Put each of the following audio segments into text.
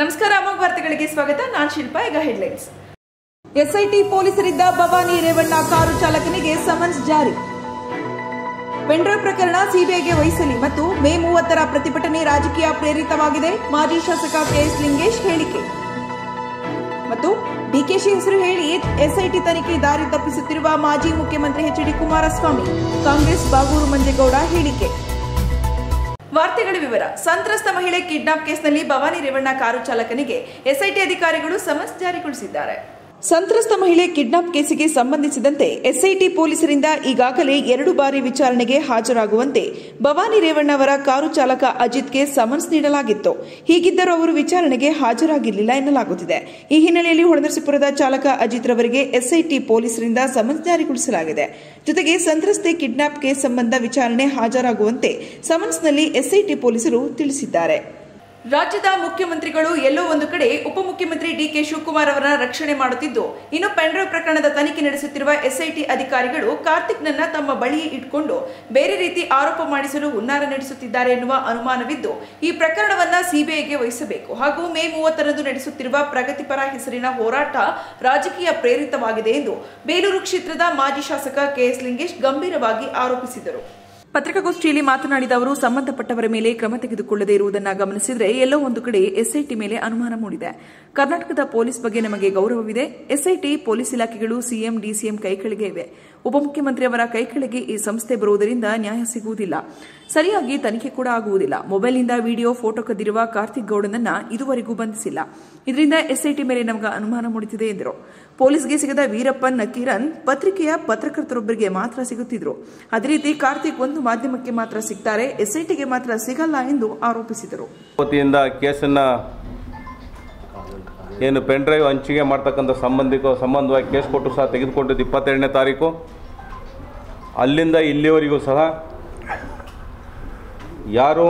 ನಮಸ್ಕಾರ ಅಮೋಘ ವಾರ್ತೆಗಳಿಗೆ ಸ್ವಾಗತ. ನಾನು ಶಿಲ್ಪಾ. ಈಗ ಹೆಡ್ಲೈನ್ಸ್. ಎಸ್ಐಟಿ ಪೊಲೀಸರಿಂದ ಭವಾನಿ ರೇವಣ್ಣ ಕಾರು ಚಾಲಕನಿಗೆ ಸಮನ್ಸ್ ಜಾರಿ. ಪೆಂಡ್ರೈವ್ ಪ್ರಕರಣ ಸಿಬಿಐಗೆ ವಹಿಸಲಿ ಮತ್ತು ಮೇ 30ರ ಪ್ರತಿಭಟನೆ ರಾಜಕೀಯ ಪ್ರೇರಿತವಾಗಿದೆ, ಮಾಜಿ ಶಾಸಕ ಕೆಎಸ್ ಲಿಂಗೇಶ್ ಹೇಳಿಕೆ. ಮತ್ತು ಡಿಕೆಶಿ ಹೆಸರು ಹೇಳಿ ಎಸ್ಐಟಿ ತನಿಖೆ ದಾರಿ ತಪ್ಪಿಸುತ್ತಿರುವ ಮಾಜಿ ಮುಖ್ಯಮಂತ್ರಿ ಎಚ್.ಡಿ. ಕುಮಾರಸ್ವಾಮಿ, ಕಾಂಗ್ರೆಸ್ ಬಾಗೂರು ಮಂಜೇಗೌಡ ಹೇಳಿಕೆ. ವಾರ್ತೆಗಳ ವಿವರ. ಸಂತ್ರಸ್ತ ಮಹಿಳೆ ಕಿಡ್ನಾಪ್ ಕೇಸ್ನಲ್ಲಿ ಭವಾನಿ ರೇವಣ್ಣ ಕಾರು ಚಾಲಕನಿಗೆ ಎಸ್ಐಟಿ ಅಧಿಕಾರಿಗಳು ಸಮನ್ಸ್ ಜಾರಿಗೊಳಿಸಿದ್ದಾರೆ. ಸಂತ್ರಸ್ತ ಮಹಿಳೆ ಕಿಡ್ನಾಪ್ ಕೇಸಿಗೆ ಸಂಬಂಧಿಸಿದಂತೆ ಎಸ್ಐಟಿ ಪೊಲೀಸರಿಂದ ಈಗಾಗಲೇ 2 ಬಾರಿ ವಿಚಾರಣೆಗೆ ಹಾಜರಾಗುವಂತೆ ಭವಾನಿ ರೇವಣ್ಣ ಅವರ ಕಾರು ಚಾಲಕ ಅಜಿತ್ಗೆ ಸಮನ್ಸ್ ನೀಡಲಾಗಿತ್ತು. ಹೀಗಿದ್ದರೂ ಅವರು ವಿಚಾರಣೆಗೆ ಹಾಜರಾಗಿರಲಿಲ್ಲ ಎನ್ನಲಾಗುತ್ತಿದೆ. ಈ ಹಿನ್ನೆಲೆಯಲ್ಲಿ ಹೊಳೆನರಸೀಪುರದ ಚಾಲಕ ಅಜಿತ್ ರವರಿಗೆ ಎಸ್ಐಟಿ ಪೊಲೀಸರಿಂದ ಸಮನ್ಸ್ ಜಾರಿಗೊಳಿಸಲಾಗಿದೆ. ಜೊತೆಗೆ ಸಂತ್ರಸ್ತೆ ಕಿಡ್ನಾಪ್ ಕೇಸ್ ಸಂಬಂಧ ವಿಚಾರಣೆ ಹಾಜರಾಗುವಂತೆ ಸಮನ್ಸ್ನಲ್ಲಿ ಎಸ್ಐಟಿ ಪೊಲೀಸರು ತಿಳಿಸಿದ್ದಾರೆ. ರಾಜ್ಯದ ಮುಖ್ಯಮಂತ್ರಿಗಳು ಎಲ್ಲೋ ಒಂದು ಕಡೆ ಉಪಮುಖ್ಯಮಂತ್ರಿ ಡಿಕೆ ಶಿವಕುಮಾರ್ ಅವರ ರಕ್ಷಣೆ ಮಾಡುತ್ತಿದ್ದು, ಇನ್ನು ಪೆಂಡ್ರೈವ್ ಪ್ರಕರಣದ ತನಿಖೆ ನಡೆಸುತ್ತಿರುವ ಎಸ್ಐಟಿ ಅಧಿಕಾರಿಗಳು ಕಾರ್ತಿಕ್ನನ್ನ ತಮ್ಮ ಬಳಿಯೇ ಇಟ್ಕೊಂಡು ಬೇರೆ ರೀತಿ ಆರೋಪ ಮಾಡಿಸಲು ಹುನ್ನಾರ ನಡೆಸುತ್ತಿದ್ದಾರೆ ಎನ್ನುವ ಅನುಮಾನವಿದ್ದು, ಈ ಪ್ರಕರಣವನ್ನ ಸಿಬಿಐಗೆ ವಹಿಸಬೇಕು ಹಾಗೂ ಮೇ 30ರಂದು ನಡೆಸುತ್ತಿರುವ ಪ್ರಗತಿಪರ ಹೆಸರಿನ ಹೋರಾಟ ರಾಜಕೀಯ ಪ್ರೇರಿತವಾಗಿದೆ ಎಂದು ಬೇಲೂರು ಕ್ಷೇತ್ರದ ಮಾಜಿ ಶಾಸಕ ಕೆಎಸ್ ಲಿಂಗೇಶ್ ಗಂಭೀರವಾಗಿ ಆರೋಪಿಸಿದರು. ಪತ್ರಿಕಾಗೋಷ್ಠಿಯಲ್ಲಿ ಮಾತನಾಡಿದ ಅವರು, ಸಂಬಂಧಪಟ್ಟವರ ಮೇಲೆ ಕ್ರಮ ತೆಗೆದುಕೊಳ್ಳದೇ ಇರುವುದನ್ನು ಗಮನಿಸಿದರೆ ಎಲ್ಲೋ ಒಂದು ಕಡೆ ಎಸ್ಐಟಿ ಮೇಲೆ ಅನುಮಾನ ಮೂಡಿದೆ. ಕರ್ನಾಟಕದ ಪೊಲೀಸ್ ಬಗ್ಗೆ ನಮಗೆ ಗೌರವವಿದೆ. ಎಸ್ಐಟಿ ಪೊಲೀಸ್ ಇಲಾಖೆಗಳು ಸಿಎಂ ಡಿಸಿಎಂ ಕೈಕೆಳಗೆ ಇವೆ. ಉಪಮುಖ್ಯಮಂತ್ರಿ ಅವರ ಕೈಕೆಳಗೆ ಈ ಸಂಸ್ಥೆ ಬರುವುದರಿಂದ ನ್ಯಾಯ ಸಿಗುವುದಿಲ್ಲ, ಸರಿಯಾಗಿ ತನಿಖೆ ಕೂಡ ಆಗುವುದಿಲ್ಲ. ಮೊಬೈಲ್ನಿಂದ ವಿಡಿಯೋ ಫೋಟೋ ಕದ್ದಿರುವ ಕಾರ್ತಿಕ್ ಗೌಡನನ್ನ ಇದುವರೆಗೂ ಬಂಧಿಸಿಲ್ಲ. ಇದರಿಂದ ಎಸ್ಐಟಿ ಮೇಲೆ ನಮಗೆ ಅನುಮಾನ ಮೂಡುತ್ತಿದೆ ಎಂದರು. ಪೊಲೀಸ್ಗೆ ಸಿಗದ ವೀರಪ್ಪನ್ ನಕೀರನ್ ಪತ್ರಿಕೆಯ ಪತ್ರಕರ್ತರೊಬ್ಬರಿಗೆ ಮಾತ್ರ ಸಿಗುತ್ತಿದ್ರು. ಅದೇ ರೀತಿ ಕಾರ್ತಿಕ್ ಒಂದು ಮಾಧ್ಯಮಕ್ಕೆ ಮಾತ್ರ ಸಿಗ್ತಾರೆ, ಎಸ್ಐಟಿಗೆ ಮಾತ್ರ ಸಿಗಲ್ಲ ಎಂದು ಆರೋಪಿಸಿದರು. ವತಿಯಿಂದ ಕೇಸನ್ನ ಏನು ಪೆನ್ಡ್ರೈವ್ ಹಂಚಿಕೆ ಮಾಡ್ತಕ್ಕಂಥ ಸಂಬಂಧವಾಗಿ ಕೇಸ್ ಕೊಟ್ಟು ಸಹ ತೆಗೆದುಕೊಂಡಿದ್ದು 22ನೇ ತಾರೀಕು. ಅಲ್ಲಿಂದ ಇಲ್ಲಿವರೆಗೂ ಸಹ ಯಾರು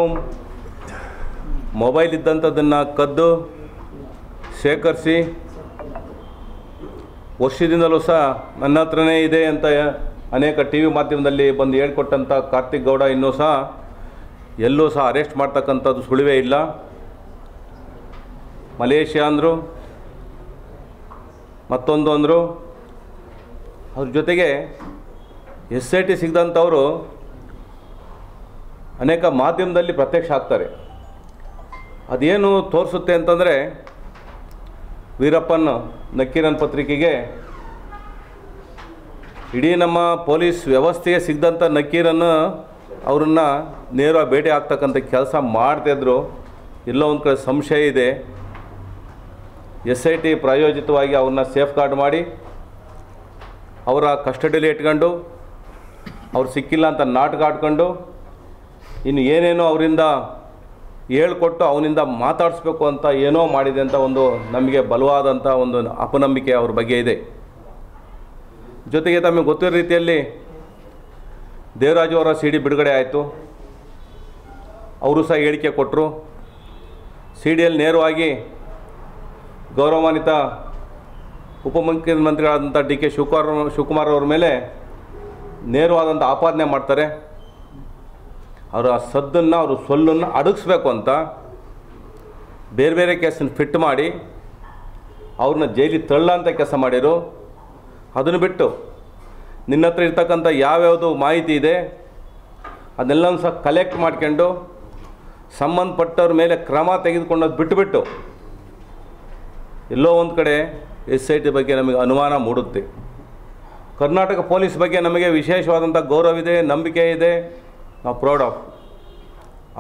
ಮೊಬೈಲ್ ಇದ್ದಂಥದ್ದನ್ನು ಕದ್ದು ಶೇಖರಿಸಿ ವರ್ಷದಿಂದಲೂ ಸಹ ನನ್ನ ಹತ್ರನೇ ಇದೆ ಅಂತ ಅನೇಕ ಟಿ ವಿ ಮಾಧ್ಯಮದಲ್ಲಿ ಬಂದು ಹೇಳ್ಕೊಟ್ಟಂಥ ಕಾರ್ತಿಕ್ ಗೌಡ ಇನ್ನೂ ಸಹ ಎಲ್ಲೂ ಸಹ ಅರೆಸ್ಟ್ ಮಾಡ್ತಕ್ಕಂಥದ್ದು ಸುಳಿವೇ ಇಲ್ಲ. ಮಲೇಷ್ಯಾ ಅಂದರು, ಮತ್ತೊಂದು ಅಂದರು. ಅದ್ರ ಜೊತೆಗೆ ಎಸ್ಐಟಿ ಸಿಗದಂಥವರು ಅನೇಕ ಮಾಧ್ಯಮದಲ್ಲಿ ಪ್ರತ್ಯಕ್ಷ ಆಗ್ತಾರೆ. ಅದೇನು ತೋರಿಸುತ್ತೆ ಅಂತಂದರೆ, ವೀರಪ್ಪನ್ ನಕೀರನ್ ಪತ್ರಿಕೆಗೆ ಇಡೀ ನಮ್ಮ ಪೊಲೀಸ್ ವ್ಯವಸ್ಥೆಗೆ ಸಿಗದಂಥ ನಕೀರನ್ನು ಅವರನ್ನು ನೇರವಾಗಿ ಭೇಟಿ ಆಗ್ತಕ್ಕಂಥ ಕೆಲಸ ಮಾಡ್ತಾಯಿದ್ರು. ಎಲ್ಲೋ ಒಂದು ಕಡೆ ಸಂಶಯ ಇದೆ. ಎಸ್ಐಟಿ ಪ್ರಾಯೋಜಿತವಾಗಿ ಅವ್ರನ್ನ ಸೇಫ್ ಗಾರ್ಡ್ ಮಾಡಿ ಅವರ ಕಸ್ಟಡಿಯಲ್ಲಿ ಇಟ್ಕೊಂಡು ಅವ್ರು ಸಿಕ್ಕಿಲ್ಲ ಅಂತ ನಾಟಕ ಆಡ್ಕೊಂಡು ಇನ್ನು ಏನೇನೋ ಅವರಿಂದ ಹೇಳ್ಕೊಟ್ಟು ಅವನಿಂದ ಮಾತಾಡಿಸ್ಬೇಕು ಅಂತ ಏನೋ ಮಾಡಿದೆ ಅಂತ ಒಂದು ನಮಗೆ ಬಲವಾದಂಥ ಒಂದು ಅಪನಂಬಿಕೆ ಅವ್ರ ಬಗ್ಗೆ ಇದೆ. ಜೊತೆಗೆ ತಮಗೆ ಗೊತ್ತಿರೋ ರೀತಿಯಲ್ಲಿ ದೇವರಾಜು ಅವರ CD ಬಿಡುಗಡೆ ಆಯಿತು. ಅವರು ಸಹ ಹೇಳಿಕೆ ಕೊಟ್ಟರು. CDಯಲ್ಲಿ ನೇರವಾಗಿ ಗೌರವಾನ್ವಿತ ಉಪಮುಖ್ಯಮಂತ್ರಿಗಳಾದಂಥ ಡಿ.ಕೆ ಶಿವಕುಮಾರ್ ಅವ್ರ ಮೇಲೆ ನೇರವಾದಂಥ ಆಪಾದನೆ ಮಾಡ್ತಾರೆ. ಅವರ ಸದ್ದನ್ನು ಅವರು ಸೊಲ್ಲನ್ನು ಅಡಗಿಸ್ಬೇಕು ಅಂತ ಬೇರೆ ಬೇರೆ ಕೇಸನ್ನು ಫಿಟ್ ಮಾಡಿ ಅವ್ರನ್ನ ಜೈಲಿಗೆ ತಳ್ಳಂಥ ಕೆಲಸ ಮಾಡಿರು. ಅದನ್ನು ಬಿಟ್ಟು ನಿನ್ನ ಹತ್ರ ಇರ್ತಕ್ಕಂಥ ಯಾವ್ಯಾವುದು ಮಾಹಿತಿ ಇದೆ ಅದನ್ನೆಲ್ಲನೂ ಸಹ ಕಲೆಕ್ಟ್ ಮಾಡ್ಕೊಂಡು ಸಂಬಂಧಪಟ್ಟವ್ರ ಮೇಲೆ ಕ್ರಮ ತೆಗೆದುಕೊಂಡೋದು ಬಿಟ್ಟುಬಿಟ್ಟು ಎಲ್ಲೋ ಒಂದು ಕಡೆ ಎಸ್ಐಟಿ ಬಗ್ಗೆ ನಮಗೆ ಅನುಮಾನ ಮೂಡುತ್ತೆ. ಕರ್ನಾಟಕ ಪೊಲೀಸ್ ಬಗ್ಗೆ ನಮಗೆ ವಿಶೇಷವಾದಂಥ ಗೌರವ ಇದೆ, ನಂಬಿಕೆ ಇದೆ, ನಾವು ಪ್ರೌಡ್ ಆಫ್.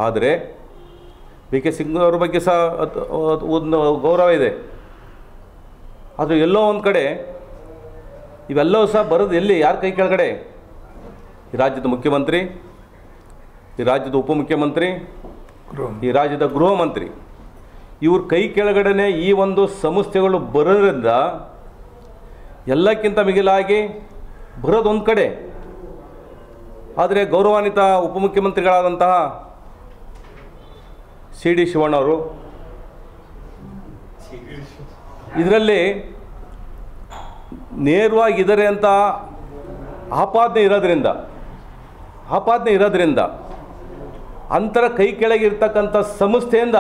ಆದರೆ ಡಿ.ಕೆ ಸಿಂಗ್ ಅವ್ರ ಬಗ್ಗೆ ಸಹ ಒಂದು ಗೌರವ ಇದೆ. ಆದರೆ ಎಲ್ಲೋ ಒಂದು ಕಡೆ ಇವೆಲ್ಲವೂ ಸಹ ಬರೋದು ಎಲ್ಲಿ, ಯಾರ ಕೈ ಕೆಳಗಡೆ? ಈ ರಾಜ್ಯದ ಮುಖ್ಯಮಂತ್ರಿ, ಈ ರಾಜ್ಯದ ಉಪಮುಖ್ಯಮಂತ್ರಿ, ಈ ರಾಜ್ಯದ ಗೃಹ ಮಂತ್ರಿ, ಇವ್ರ ಕೈ ಕೆಳಗಡೆ ಈ ಒಂದು ಸಂಸ್ಥೆಗಳು ಬರೋದ್ರಿಂದ ಎಲ್ಲಕ್ಕಿಂತ ಮಿಗಿಲಾಗಿ ಬರೋದೊಂದು ಕಡೆ. ಆದರೆ ಗೌರವಾನ್ವಿತ ಉಪಮುಖ್ಯಮಂತ್ರಿಗಳಾದಂತಹ CD ಶಿವಣ್ಣವರು ಇದರಲ್ಲಿ ನೇರವಾಗಿದ್ದಾರೆ ಅಂತ ಆಪಾದನೆ ಇರೋದ್ರಿಂದ ಅಂತರ ಕೈ ಕೆಳಗಿರ್ತಕ್ಕಂಥ ಸಂಸ್ಥೆಯಿಂದ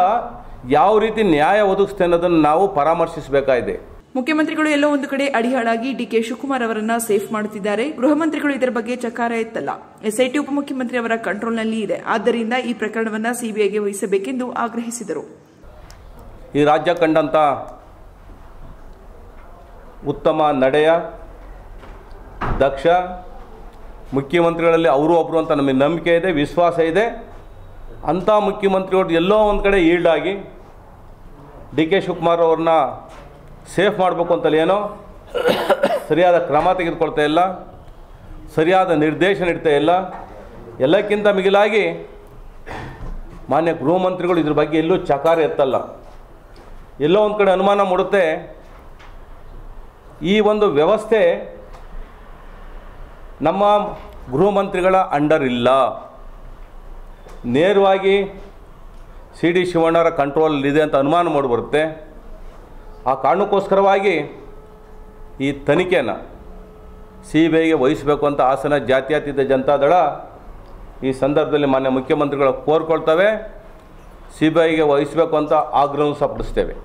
ಯಾವ ರೀತಿ ನ್ಯಾಯ ಒದಗಿಸುತ್ತೆ ಅನ್ನೋದನ್ನು ನಾವು ಪರಾಮರ್ಶಿಸಬೇಕಾಗಿದೆ. ಮುಖ್ಯಮಂತ್ರಿಗಳು ಎಲ್ಲೋ ಒಂದು ಕಡೆ ಅಡಿಯಾಳಾಗಿ ಡಿಕೆ ಶಿವಕುಮಾರ್ ಅವರನ್ನ ಸೇಫ್ ಮಾಡುತ್ತಿದ್ದಾರೆ. ಗೃಹ ಮಂತ್ರಿಗಳು ಇದರ ಬಗ್ಗೆ ಚಕಾರ ಎತ್ತಲ್ಲ. ಎಸ್ಐಟಿ ಉಪಮುಖ್ಯಮಂತ್ರಿ ಅವರ ಕಂಟ್ರೋಲ್ನಲ್ಲಿ ಇದೆ. ಆದ್ದರಿಂದ ಈ ಪ್ರಕರಣವನ್ನು ಸಿಬಿಐಗೆ ವಹಿಸಬೇಕೆಂದು ಆಗ್ರಹಿಸಿದರು. ಈ ರಾಜ್ಯ ಕಂಡಂಥ ಉತ್ತಮ ನಡೆಯ ದಕ್ಷ ಮುಖ್ಯಮಂತ್ರಿಗಳಲ್ಲಿ ಅವರು ಒಬ್ಬರು ಅಂತ ನಮಗೆ ನಂಬಿಕೆ ಇದೆ, ವಿಶ್ವಾಸ ಇದೆ. ಅಂಥ ಮುಖ್ಯಮಂತ್ರಿಗಳು ಎಲ್ಲೋ ಒಂದು ಕಡೆ ಈಲ್ಡಾಗಿ ಡಿ ಕೆ ಶಿವಕುಮಾರ್ ಅವ್ರನ್ನ ಸೇಫ್ ಮಾಡಬೇಕು ಅಂತಲೇ ಏನೋ ಸರಿಯಾದ ಕ್ರಮ ತೆಗೆದುಕೊಳ್ತಾ ಇಲ್ಲ, ಸರಿಯಾದ ನಿರ್ದೇಶನ ಇಡ್ತಾ ಇಲ್ಲ. ಎಲ್ಲಕ್ಕಿಂತ ಮಿಗಿಲಾಗಿ ಮಾನ್ಯ ಗೃಹ ಮಂತ್ರಿಗಳು ಇದ್ರ ಬಗ್ಗೆ ಎಲ್ಲೂ ಚಕಾರ ಎತ್ತಲ್ಲ. ಎಲ್ಲೋ ಒಂದು ಕಡೆ ಅನುಮಾನ ಮೂಡುತ್ತೆ, ಈ ಒಂದು ವ್ಯವಸ್ಥೆ ನಮ್ಮ ಗೃಹ ಮಂತ್ರಿಗಳ ಅಂಡರ್ ಇಲ್ಲ, ನೇರವಾಗಿ ಸಿ ಡಿ ಶಿವಣ್ಣರ ಕಂಟ್ರೋಲಲ್ಲಿದೆ ಅಂತ ಅನುಮಾನ ಮೂಡಿಬರುತ್ತೆ. ಆ ಕಾರಣಕ್ಕೋಸ್ಕರವಾಗಿ ಈ ತನಿಖೆಯನ್ನು ಸಿ ಬಿ ಐಗೆ ವಹಿಸಬೇಕು ಅಂತ ಹಾಸನ ಜಾತ್ಯತೀತ ಜನತಾದಳ ಈ ಸಂದರ್ಭದಲ್ಲಿ ಮಾನ್ಯ ಮುಖ್ಯಮಂತ್ರಿಗಳು ಕೋರ್ಕೊಳ್ತವೆ. ಸಿ ಬಿ ಐಗೆ ವಹಿಸಬೇಕು ಅಂತ ಆಗ್ರಹವನ್ನು ಸಪಡಿಸ್ತೇವೆ.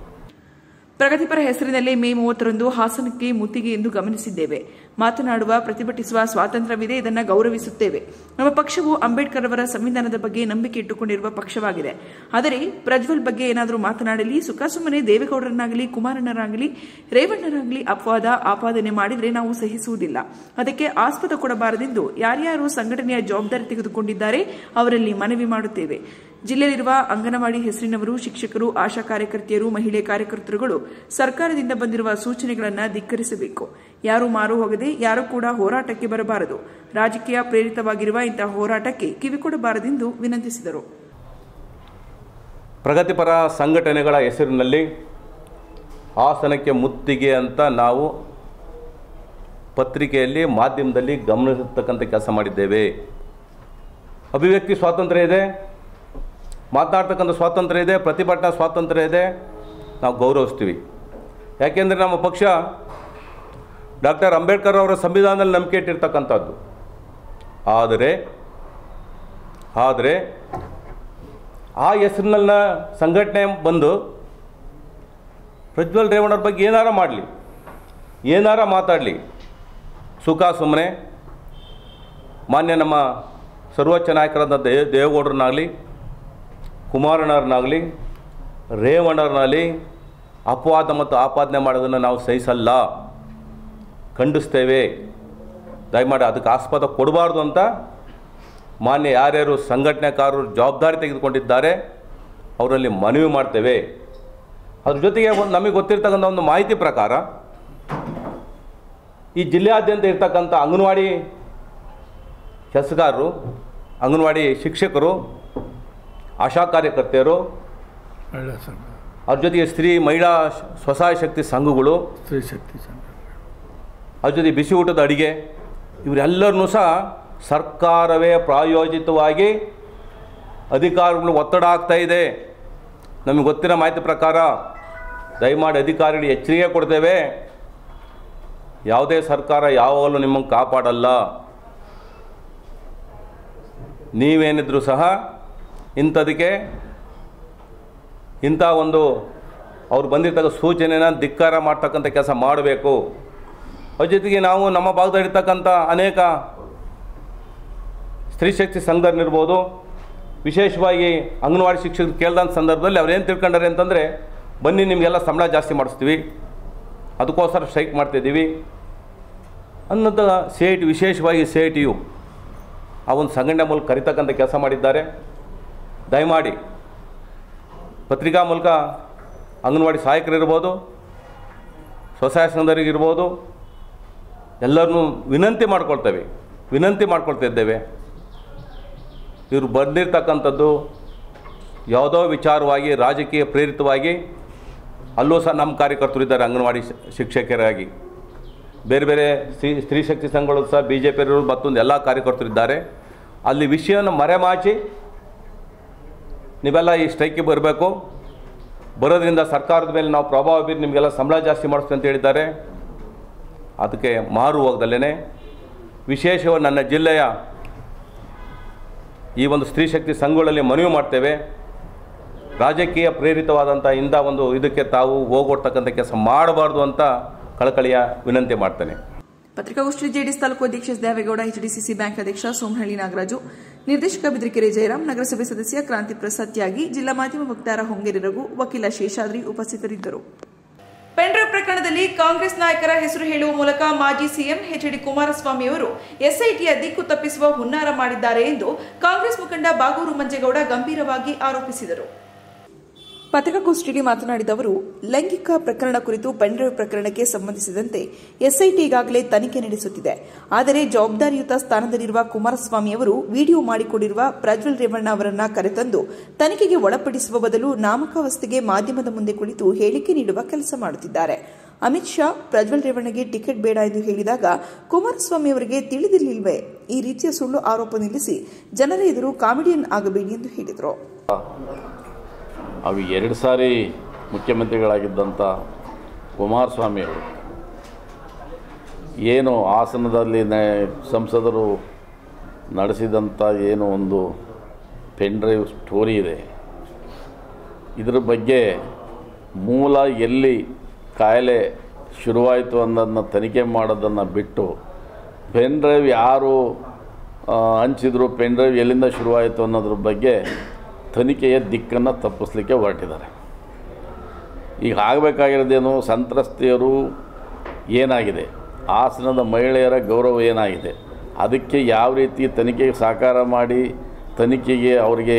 ಪ್ರಗತಿಪರ ಹೆಸರಿನಲ್ಲಿ ಮೇ 30ರಂದು ಹಾಸನಕ್ಕೆ ಮುತ್ತಿಗೆ ಎಂದು ಗಮನಿಸಿದ್ದೇವೆ. ಮಾತನಾಡುವ, ಪ್ರತಿಭಟಿಸುವ ಸ್ವಾತಂತ್ರ್ಯವಿದೆ, ಇದನ್ನು ಗೌರವಿಸುತ್ತೇವೆ. ನಮ್ಮ ಪಕ್ಷವು ಅಂಬೇಡ್ಕರ್ ಅವರ ಸಂವಿಧಾನದ ಬಗ್ಗೆ ನಂಬಿಕೆ ಇಟ್ಟುಕೊಂಡಿರುವ ಪಕ್ಷವಾಗಿದೆ. ಆದರೆ ಪ್ರಜ್ವಲ್ ಬಗ್ಗೆ ಏನಾದರೂ ಮಾತನಾಡಲಿ, ಸುಖಾಸುಮ್ಮನೆ ದೇವೇಗೌಡರನ್ನಾಗಲಿ, ಕುಮಾರಣ್ಣರಾಗಲಿ, ರೇವಣ್ಣರಾಗಲಿ ಅಪವಾದ ಆಪಾದನೆ ಮಾಡಿದರೆ ನಾವು ಸಹಿಸುವುದಿಲ್ಲ. ಅದಕ್ಕೆ ಆಸ್ಪದ ಕೊಡಬಾರದೆಂದು ಯಾರ್ಯಾರು ಸಂಘಟನೆಯ ಜವಾಬ್ದಾರಿ ತೆಗೆದುಕೊಂಡಿದ್ದಾರೆ ಅವರಲ್ಲಿ ಮನವಿ ಮಾಡುತ್ತೇವೆ. ಜಿಲ್ಲೆಯಲ್ಲಿರುವ ಅಂಗನವಾಡಿ ಹೆಸರಿನವರು, ಶಿಕ್ಷಕರು, ಆಶಾ ಕಾರ್ಯಕರ್ತೆಯರು, ಮಹಿಳೆ ಕಾರ್ಯಕರ್ತರುಗಳು ಸರ್ಕಾರದಿಂದ ಬಂದಿರುವ ಸೂಚನೆಗಳನ್ನು ಧಿಕ್ಕರಿಸಬೇಕು. ಯಾರು ಮಾರು ಹೋಗದೆ ಯಾರು ಕೂಡ ಹೋರಾಟಕ್ಕೆ ಬರಬಾರದು. ರಾಜಕೀಯ ಪ್ರೇರಿತವಾಗಿರುವ ಇಂತಹ ಹೋರಾಟಕ್ಕೆ ಕಿವಿಕೊಡಬಾರದೆಂದು ವಿನಂತಿಸಿದರು. ಪ್ರಗತಿಪರ ಸಂಘಟನೆಗಳ ಹೆಸರಿನಲ್ಲಿ ಹಾಸನಕ್ಕೆ ಮುತ್ತಿಗೆ ಅಂತ ನಾವು ಪತ್ರಿಕೆಯಲ್ಲಿ, ಮಾಧ್ಯಮದಲ್ಲಿ ಗಮನಿಸತಕ್ಕಂಥ ಕೆಲಸ ಮಾಡಿದ್ದೇವೆ. ಅಭಿವ್ಯಕ್ತಿ ಸ್ವಾತಂತ್ರ್ಯ ಇದೆ, ಮಾತನಾಡ್ತಕ್ಕಂಥ ಸ್ವಾತಂತ್ರ್ಯ ಇದೆ, ಪ್ರತಿಭಟನಾ ಸ್ವಾತಂತ್ರ್ಯ ಇದೆ, ನಾವು ಗೌರವಿಸ್ತೀವಿ. ಯಾಕೆಂದರೆ ನಮ್ಮ ಪಕ್ಷ ಡಾಕ್ಟರ್ ಅಂಬೇಡ್ಕರ್ ಅವರ ಸಂವಿಧಾನದಲ್ಲಿ ನಂಬಿಕೆ ಇಟ್ಟಿರ್ತಕ್ಕಂಥದ್ದು. ಆದರೆ ಆ ಹೆಸರಿನ ಸಂಘಟನೆ ಬಂದು ಪ್ರಜ್ವಲ್ ರೇವಣ್ಣವ್ರ ಬಗ್ಗೆ ಏನಾರ ಮಾಡಲಿ, ಏನಾರ ಮಾತಾಡಲಿ, ಸುಖ ಸುಮ್ಮನೆ ಮಾನ್ಯ ನಮ್ಮ ಸರ್ವೋಚ್ಚ ನಾಯಕರಾದ ದೇವೇಗೌಡರನ್ನಾಗಲಿ, ಕುಮಾರಣ್ಣವ್ರನ್ನಾಗಲಿ, ರೇವಣ್ಣವ್ರನ್ನಾಗಲಿ ಅಪವಾದ ಮತ್ತು ಆಪಾದನೆ ಮಾಡೋದನ್ನು ನಾವು ಸಹಿಸಲ್ಲ, ಖಂಡಿಸ್ತೇವೆ. ದಯಮಾಡಿ ಅದಕ್ಕೆ ಆಸ್ಪದ ಕೊಡಬಾರ್ದು ಅಂತ ಮಾನ್ಯ ಯಾರ್ಯಾರು ಸಂಘಟನೆಕಾರರು ಜವಾಬ್ದಾರಿ ತೆಗೆದುಕೊಂಡಿದ್ದಾರೆ ಅವರಲ್ಲಿ ಮನವಿ ಮಾಡ್ತೇವೆ. ಅದ್ರ ಜೊತೆಗೆ ನಮಗೆ ಗೊತ್ತಿರ್ತಕ್ಕಂಥ ಒಂದು ಮಾಹಿತಿ ಪ್ರಕಾರ ಈ ಜಿಲ್ಲೆಯಾದ್ಯಂತ ಇರ್ತಕ್ಕಂಥ ಅಂಗನವಾಡಿ ಕೆಲಸಗಾರರು, ಅಂಗನವಾಡಿ ಶಿಕ್ಷಕರು, ಆಶಾ ಕಾರ್ಯಕರ್ತೆಯರು, ಅವ್ರ ಜೊತೆಗೆ ಮಹಿಳಾ ಸ್ವಸಹಾಯ ಶಕ್ತಿ ಸಂಘಗಳು, ಅದ್ರ ಜೊತೆ ಬಿಸಿ ಊಟದ ಅಡಿಗೆ, ಇವರೆಲ್ಲರನ್ನೂ ಸಹ ಸರ್ಕಾರವೇ ಪ್ರಾಯೋಜಿತವಾಗಿ ಅಧಿಕಾರಿಗಳು ಒತ್ತಡ ಆಗ್ತಾ ಇದೆ. ನಮಗೆ ಗೊತ್ತಿರೋ ಮಾಹಿತಿ ಪ್ರಕಾರ ದಯಮಾಡಿ ಅಧಿಕಾರಿಗಳು ಎಚ್ಚರಿಕೆ ಕೊಡ್ತೇವೆ. ಯಾವುದೇ ಸರ್ಕಾರ ಯಾವಾಗಲೂ ನಿಮ್ಮನ್ನು ಕಾಪಾಡಲ್ಲ. ನೀವೇನಿದ್ರೂ ಸಹ ಇಂಥದಕ್ಕೆ ಇಂಥ ಒಂದು ಅವ್ರು ಬಂದಿರ್ತಕ್ಕ ಸೂಚನೆನ ಧಿಕ್ಕಾರ ಮಾಡ್ತಕ್ಕಂಥ ಕೆಲಸ ಮಾಡಬೇಕು. ಅದ್ರ ಜೊತೆಗೆ ನಾವು ನಮ್ಮ ಭಾಗದಲ್ಲಿರ್ತಕ್ಕಂಥ ಅನೇಕ ಸ್ತ್ರೀ ಶಕ್ತಿ ಸಂಘದಲ್ಲಿರ್ಬೋದು, ವಿಶೇಷವಾಗಿ ಅಂಗನವಾಡಿ ಶಿಕ್ಷಕರು ಕೇಳ್ದಂಥ ಸಂದರ್ಭದಲ್ಲಿ ಅವ್ರೇನು ತಿಳ್ಕೊಂಡಾರೆ ಅಂತಂದರೆ, ಬನ್ನಿ ನಿಮಗೆಲ್ಲ ಸಂಬಳ ಜಾಸ್ತಿ ಮಾಡಿಸ್ತೀವಿ, ಅದಕ್ಕೋಸ್ಕರ ಸ್ಟ್ರೈಕ್ ಮಾಡ್ತಾಯಿದ್ದೀವಿ ಅನ್ನೋಂಥ CIT, ವಿಶೇಷವಾಗಿ CITU ಆ ಒಂದು ಸಂಘಟನೆ ಮೂಲಕ ಕರಿತಕ್ಕಂಥ ಕೆಲಸ ಮಾಡಿದ್ದಾರೆ. ದಯಮಾಡಿ ಪತ್ರಿಕಾ ಮೂಲಕ ಅಂಗನವಾಡಿ ಸಹಾಯಕರಿರ್ಬೋದು, ಸ್ವಸಹಾಯ ಸಂಘದವರಿಗಿರ್ಬೋದು, ಎಲ್ಲರನ್ನೂ ವಿನಂತಿ ಮಾಡ್ಕೊಳ್ತಾ ಇದ್ದೇವೆ. ಇವರು ಬಂದಿರ್ತಕ್ಕಂಥದ್ದು ಯಾವುದೋ ವಿಚಾರವಾಗಿ ರಾಜಕೀಯ ಪ್ರೇರಿತವಾಗಿ, ಅಲ್ಲೂ ಸಹ ನಮ್ಮ ಕಾರ್ಯಕರ್ತರು ಇದ್ದಾರೆ ಅಂಗನವಾಡಿ ಶಿಕ್ಷಕರಾಗಿ, ಬೇರೆ ಬೇರೆ ಸ್ತ್ರೀ ಶಕ್ತಿ ಸಂಘಗಳು ಸಹ BJP ಮತ್ತೊಂದು ಎಲ್ಲ ಕಾರ್ಯಕರ್ತರು ಇದ್ದಾರೆ. ಅಲ್ಲಿ ವಿಷಯವನ್ನು ಮರೆಮಾಚಿ ನೀವೆಲ್ಲ ಈ ಸ್ಟ್ರೈಕಿಗೆ ಬರಬೇಕು, ಬರೋದ್ರಿಂದ ಸರ್ಕಾರದ ಮೇಲೆ ನಾವು ಪ್ರಭಾವ ಬೀರಿ ನಿಮಗೆಲ್ಲ ಸಂಬಳ ಜಾಸ್ತಿ ಮಾಡಿಸ್ತೀವಿ ಅಂತ ಹೇಳಿದ್ದಾರೆ. ಅದಕ್ಕೆ ಮಾರು ಹೋಗದಲ್ಲೇ ವಿಶೇಷವಾಗಿ ನನ್ನ ಜಿಲ್ಲೆಯ ಈ ಒಂದು ಸ್ತ್ರೀ ಶಕ್ತಿ ಸಂಘಗಳಲ್ಲಿ ಮನವಿ ಮಾಡ್ತೇವೆ. ರಾಜಕೀಯ ಪ್ರೇರಿತವಾದಂಥ ಇಂಥ ಒಂದು ಇದಕ್ಕೆ ತಾವು ಹೋಗೊಡ್ತಕ್ಕಂಥ ಕೆಲಸ ಮಾಡಬಾರ್ದು ಅಂತ ಕಳಕಳಿಯ ವಿನಂತಿ ಮಾಡ್ತೇನೆ. ಪತ್ರಿಕಾಗೋಷ್ಠಿ ಜೆಡಿಎಸ್ ತಾಲೂಕು ಅಧ್ಯಕ್ಷ ದೇವೇಗೌಡ, ಎಚ್ಡಿಸಿಸಿ ಬ್ಯಾಂಕ್ ಅಧ್ಯಕ್ಷ ಸೋಮನಹಳ್ಳಿ ನಾಗರಾಜು, ನಿರ್ದೇಶಕ ಬಿದ್ರಿಕೆರೆ ಜಯರಾಮ್, ನಗರಸಭೆ ಸದಸ್ಯ ಕ್ರಾಂತಿ ಪ್ರಸಾದ್ ತ್ಯಾಗಿ, ಜಿಲ್ಲಾ ಮಾಧ್ಯಮ ವಕ್ತಾರ ಹೊಂಗೇರಿ ರಘು, ವಕೀಲ ಶೇಷಾದ್ರಿ ಉಪಸ್ಥಿತರಿದ್ದರು. ಪೆನ್ಡ್ರೈವ್ ಪ್ರಕರಣದಲ್ಲಿ ಕಾಂಗ್ರೆಸ್ ನಾಯಕರ ಹೆಸರು ಹೇಳುವ ಮೂಲಕ ಮಾಜಿ ಸಿಎಂ ಎಚ್.ಡಿ. ಕುಮಾರಸ್ವಾಮಿ ಅವರು ಎಸ್ಐಟಿಯ ದಿಕ್ಕು ತಪ್ಪಿಸುವ ಹುನ್ನಾರ ಮಾಡಿದ್ದಾರೆ ಎಂದು ಕಾಂಗ್ರೆಸ್ ಮುಖಂಡ ಬಾಗೂರು ಮಂಜೇಗೌಡ ಗಂಭೀರವಾಗಿ ಆರೋಪಿಸಿದರು. ಪತ್ರಿಕಾಗೋಷ್ಠಿಯಲ್ಲಿ ಮಾತನಾಡಿದ ಅವರು, ಲೈಂಗಿಕ ಪ್ರಕರಣ ಕುರಿತು ಪೆನ್ಡ್ರೈವ್ ಪ್ರಕರಣಕ್ಕೆ ಸಂಬಂಧಿಸಿದಂತೆ ಎಸ್ಐಟಿ ಈಗಾಗಲೇ ತನಿಖೆ ನಡೆಸುತ್ತಿದೆ. ಆದರೆ ಜವಾಬ್ದಾರಿಯುತ ಸ್ಥಾನದಲ್ಲಿರುವ ಕುಮಾರಸ್ವಾಮಿ ಅವರು ವಿಡಿಯೋ ಮಾಡಿಕೊಂಡಿರುವ ಪ್ರಜ್ವಲ್ ರೇವಣ್ಣ ಅವರನ್ನ ಕರೆತಂದು ತನಿಖೆಗೆ ಒಳಪಡಿಸುವ ಬದಲು ನಾಮಕಾವಸ್ಥೆಗೆ ಮಾಧ್ಯಮದ ಮುಂದೆ ಕುಳಿತು ಹೇಳಿಕೆ ನೀಡುವ ಕೆಲಸ ಮಾಡುತ್ತಿದ್ದಾರೆ. ಅಮಿತ್ ಶಾ ಪ್ರಜ್ವಲ್ ರೇವಣ್ಣಗೆ ಟಿಕೆಟ್ ಬೇಡ ಎಂದು ಹೇಳಿದಾಗ ಕುಮಾರಸ್ವಾಮಿ ಅವರಿಗೆ ತಿಳಿದಿರಲಿಲ್ಲವೇ? ಈ ರೀತಿಯ ಸುಳ್ಳು ಆರೋಪ ನಿಲ್ಲಿಸಿ ಜನರ ಎದುರು ಕಾಮಿಡಿಯನ್ ಆಗಬೇಡಿ ಎಂದು ಹೇಳಿದರು. ಅವು 2 ಸಾರಿ ಮುಖ್ಯಮಂತ್ರಿಗಳಾಗಿದ್ದಂಥ ಕುಮಾರಸ್ವಾಮಿಯವರು ಏನು ಹಾಸನದಲ್ಲಿ ಸಂಸದರು ನಡೆಸಿದಂಥ ಏನು ಒಂದು ಪೆನ್ಡ್ರೈವ್ ಸ್ಟೋರಿ ಇದೆ, ಇದರ ಬಗ್ಗೆ ಮೂಲ ಎಲ್ಲಿ ಕಾಯಿಲೆ ಶುರುವಾಯಿತು ಅನ್ನೋದನ್ನು ತನಿಖೆ ಮಾಡೋದನ್ನು ಬಿಟ್ಟು ಪೆನ್ಡ್ರೈವ್ ಯಾರು ಹಂಚಿದ್ರು, ಪೆನ್ಡ್ರೈವ್ ಎಲ್ಲಿಂದ ಶುರುವಾಯಿತು ಅನ್ನೋದ್ರ ಬಗ್ಗೆ ತನಿಖೆಯ ದಿಕ್ಕನ್ನು ತಪ್ಪಿಸ್ಲಿಕ್ಕೆ ಹೊರಟಿದ್ದಾರೆ. ಈಗ ಆಗಬೇಕಾಗಿರೋದೇನು, ಸಂತ್ರಸ್ತೆಯರು ಏನಾಗಿದೆ, ಹಾಸನದ ಮಹಿಳೆಯರ ಗೌರವ ಏನಾಗಿದೆ, ಅದಕ್ಕೆ ಯಾವ ರೀತಿ ತನಿಖೆಗೆ ಸಹಕಾರ ಮಾಡಿ ತನಿಖೆಗೆ ಅವರಿಗೆ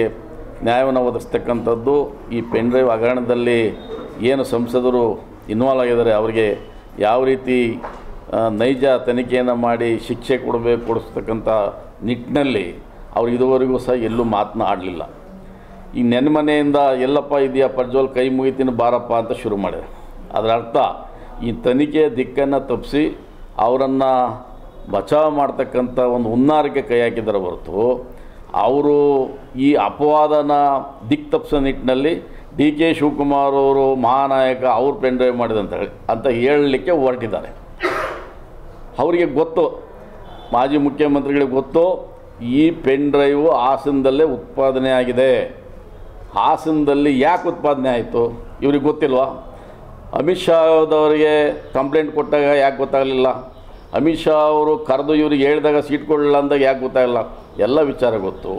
ನ್ಯಾಯವನ್ನು ಒದಗಿಸ್ತಕ್ಕಂಥದ್ದು, ಈ ಪೆನ್ಡ್ರೈವ್ ಹಗರಣದಲ್ಲಿ ಏನು ಸಂಸದರು ಇನ್ವಾಲ್ವ್ ಆಗಿದ್ದಾರೆ ಅವರಿಗೆ ಯಾವ ರೀತಿ ನೈಜ ತನಿಖೆಯನ್ನು ಮಾಡಿ ಶಿಕ್ಷೆ ಕೊಡಿಸ್ತಕ್ಕಂಥ ನಿಟ್ಟಿನಲ್ಲಿ ಅವರು ಇದುವರೆಗೂ ಸಹ ಎಲ್ಲೂ ಮಾತನಾಡಲಿಲ್ಲ. ಈ ನೆನ್ಮನೆಯಿಂದ ಎಲ್ಲಪ್ಪ ಇದೆಯಾ ಪ್ರಜ್ವಲ್ ಕೈ ಮುಗಿತೀನಿ ಬಾರಪ್ಪ ಅಂತ ಶುರು ಮಾಡಿದೆ. ಅದರ ಅರ್ಥ ಈ ತನಿಖೆಯ ದಿಕ್ಕನ್ನು ತಪ್ಪಿಸಿ ಅವರನ್ನು ಬಚಾವ್ ಮಾಡ್ತಕ್ಕಂಥ ಒಂದು ಹುನ್ನಾರಕ್ಕೆ ಕೈ ಹಾಕಿದ್ದಾರೆ ಹೊರತು ಅವರು ಈ ಅಪವಾದನ ದಿಕ್ಕು ತಪ್ಪಿಸೋ ನಿಟ್ಟಿನಲ್ಲಿ ಡಿ.ಕೆ. ಶಿವಕುಮಾರ್ ಅವರು ಮಹಾನಾಯಕ ಅವ್ರು ಪೆನ್ಡ್ರೈವ್ ಅಂತ ಹೇಳಲಿಕ್ಕೆ ಹೊರಟಿದ್ದಾರೆ. ಅವರಿಗೆ ಗೊತ್ತು, ಮಾಜಿ ಮುಖ್ಯಮಂತ್ರಿಗಳಿಗೆ ಗೊತ್ತು, ಈ ಪೆನ್ಡ್ರೈವು ಹಾಸನದಲ್ಲೇ ಉತ್ಪಾದನೆ ಆಗಿದೆ. ಹಾಸನದಲ್ಲಿ ಯಾಕೆ ಉತ್ಪಾದನೆ ಆಯಿತು ಇವ್ರಿಗೆ ಗೊತ್ತಿಲ್ವಾ? ಅಮಿತ್ ಶಾ ಅವರಿಗೆ ಕಂಪ್ಲೇಂಟ್ ಕೊಟ್ಟಾಗ ಯಾಕೆ ಗೊತ್ತಾಗಲಿಲ್ಲ? ಅಮಿತ್ ಶಾ ಅವರು ಕರೆದು ಇವ್ರಿಗೆ ಹೇಳಿದಾಗ ಸೀಟ್ ಕೊಡಲಿಲ್ಲ ಅಂದಾಗ ಯಾಕೆ ಗೊತ್ತಾಗಲ್ಲ? ಎಲ್ಲ ವಿಚಾರ ಗೊತ್ತು.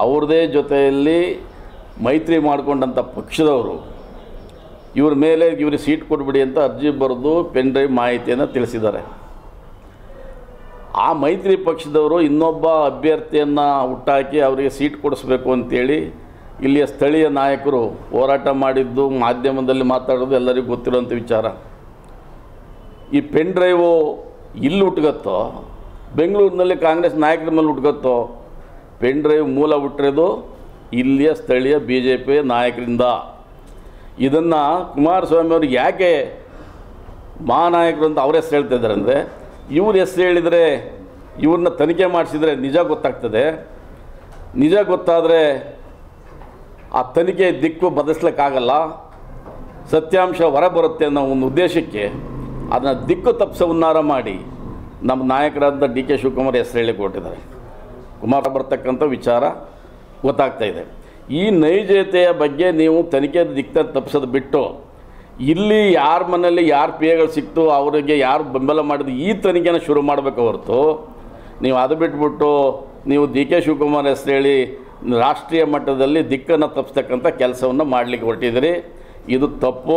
ಅವ್ರದ್ದೇ ಜೊತೆಯಲ್ಲಿ ಮೈತ್ರಿ ಮಾಡಿಕೊಂಡಂಥ ಪಕ್ಷದವರು ಇವ್ರ ಮೇಲೆ ಇವ್ರಿಗೆ ಸೀಟ್ ಕೊಟ್ಬಿಡಿ ಅಂತ ಅರ್ಜಿ ಬರೆದು ಪೆನ್ಡ್ರೈವ್ ಮಾಹಿತಿಯನ್ನು ತಿಳಿಸಿದ್ದಾರೆ. ಆ ಮೈತ್ರಿ ಪಕ್ಷದವರು ಇನ್ನೊಬ್ಬ ಅಭ್ಯರ್ಥಿಯನ್ನು ಹುಟ್ಟಾಕಿ ಅವರಿಗೆ ಸೀಟ್ ಕೊಡಿಸ್ಬೇಕು ಅಂತೇಳಿ ಇಲ್ಲಿಯ ಸ್ಥಳೀಯ ನಾಯಕರು ಹೋರಾಟ ಮಾಡಿದ್ದು, ಮಾಧ್ಯಮದಲ್ಲಿ ಮಾತಾಡೋದು ಎಲ್ಲರಿಗೂ ಗೊತ್ತಿರೋಂಥ ವಿಚಾರ. ಈ ಪೆನ್ಡ್ರೈವು ಇಲ್ಲಿ ಹುಟ್ಗತ್ತೋ, ಬೆಂಗಳೂರಿನಲ್ಲಿ ಕಾಂಗ್ರೆಸ್ ನಾಯಕರ ಮೇಲೆ ಹುಟ್ಗತ್ತೋ? ಪೆನ್ಡ್ರೈವ್ ಮೂಲ ಹುಟ್ಟಿರೋದು ಇಲ್ಲಿಯ ಸ್ಥಳೀಯ BJP ನಾಯಕರಿಂದ. ಇದನ್ನು ಕುಮಾರಸ್ವಾಮಿ ಅವ್ರಿಗೆ ಯಾಕೆ ಮಹಾನಾಯಕರು ಅಂತ ಅವ್ರ ಹೆಸರು ಹೇಳ್ತಾ ಇದ್ದಾರೆ ಅಂದರೆ, ಇವ್ರ ಹೆಸರು ಹೇಳಿದರೆ ಇವ್ರನ್ನ ತನಿಖೆ ಮಾಡಿಸಿದರೆ ನಿಜ ಗೊತ್ತಾಗ್ತದೆ. ನಿಜ ಗೊತ್ತಾದರೆ ಆ ತನಿಖೆ ದಿಕ್ಕು ಬದಲಿಸ್ಲಿಕ್ಕಾಗಲ್ಲ, ಸತ್ಯಾಂಶ ಹೊರಬರುತ್ತೆ ಅನ್ನೋ ಒಂದು ಉದ್ದೇಶಕ್ಕೆ ಅದನ್ನು ದಿಕ್ಕು ತಪ್ಪಿಸೋ ಹುನ್ನಾರ ಮಾಡಿ ನಮ್ಮ ನಾಯಕರಾದ ಡಿ.ಕೆ. ಶಿವಕುಮಾರ್ ಹೆಸರು ಹೇಳಿ ಕೊಟ್ಟಿದ್ದಾರೆ. ಕುಮಾರ ಬರ್ತಕ್ಕಂಥ ವಿಚಾರ ಗೊತ್ತಾಗ್ತಾ ಇದೆ. ಈ ನೈಜತೆಯ ಬಗ್ಗೆ ನೀವು ತನಿಖೆ ದಿಕ್ಕ ತಪ್ಪಿಸೋದು ಬಿಟ್ಟು ಇಲ್ಲಿ ಯಾರ ಮನೆಯಲ್ಲಿ ಯಾರು ಪಿಎಗಳು ಸಿಕ್ತು ಅವರಿಗೆ ಯಾರು ಬೆಂಬಲ ಮಾಡಿದ್ರು ಈ ತನಿಖೆನ ಶುರು ಮಾಡಬೇಕು ಹೊರತು ನೀವು ಅದು ಬಿಟ್ಬಿಟ್ಟು ನೀವು ಡಿ.ಕೆ. ಶಿವಕುಮಾರ್ ಹೆಸರು ಹೇಳಿ ರಾಷ್ಟ್ರೀಯ ಮಟ್ಟದಲ್ಲಿ ದಿಕ್ಕನ್ನು ತಪ್ಪಿಸ್ತಕ್ಕಂಥ ಕೆಲಸವನ್ನು ಮಾಡಲಿಕ್ಕೆ ಹೊರಟಿದ್ದೀರಿ. ಇದು ತಪ್ಪು.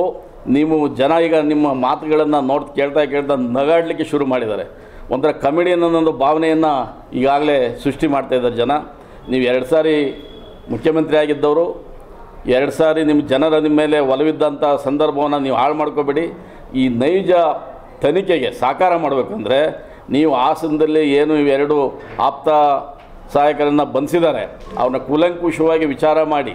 ನೀವು ಜನ ಈಗ ನಿಮ್ಮ ಮಾತುಗಳನ್ನು ಕೇಳ್ತಾ ನಗಾಡಲಿಕ್ಕೆ ಶುರು ಮಾಡಿದ್ದಾರೆ. ಒಂಥರ ಕಮಿಡಿಯನ್ ಅನ್ನೋ ಭಾವನೆಯನ್ನು ಈಗಾಗಲೇ ಸೃಷ್ಟಿ ಮಾಡ್ತಾಯಿದ್ದಾರೆ ಜನ. ನೀವು 2 ಸಾರಿ ಮುಖ್ಯಮಂತ್ರಿ ಆಗಿದ್ದವರು, 2 ಸಾರಿ ನಿಮ್ಮ ಜನರ ನಿಮ್ಮ ಮೇಲೆ ಒಲವಿದ್ದಂಥ ಸಂದರ್ಭವನ್ನು ನೀವು ಹಾಳು ಮಾಡ್ಕೋಬೇಡಿ. ಈ ನೈಜ ತನಿಖೆಗೆ ಸಹಕಾರ ಮಾಡಬೇಕಂದ್ರೆ ನೀವು ಹಾಸನದಲ್ಲಿ ಏನು ಇವೆರಡು ಆಪ್ತ ಸಹಾಯಕರನ್ನು ಬಂಧಿಸಿದ್ದಾರೆ ಅವ್ರನ್ನ ಕೂಲಂಕುಷವಾಗಿ ವಿಚಾರ ಮಾಡಿ.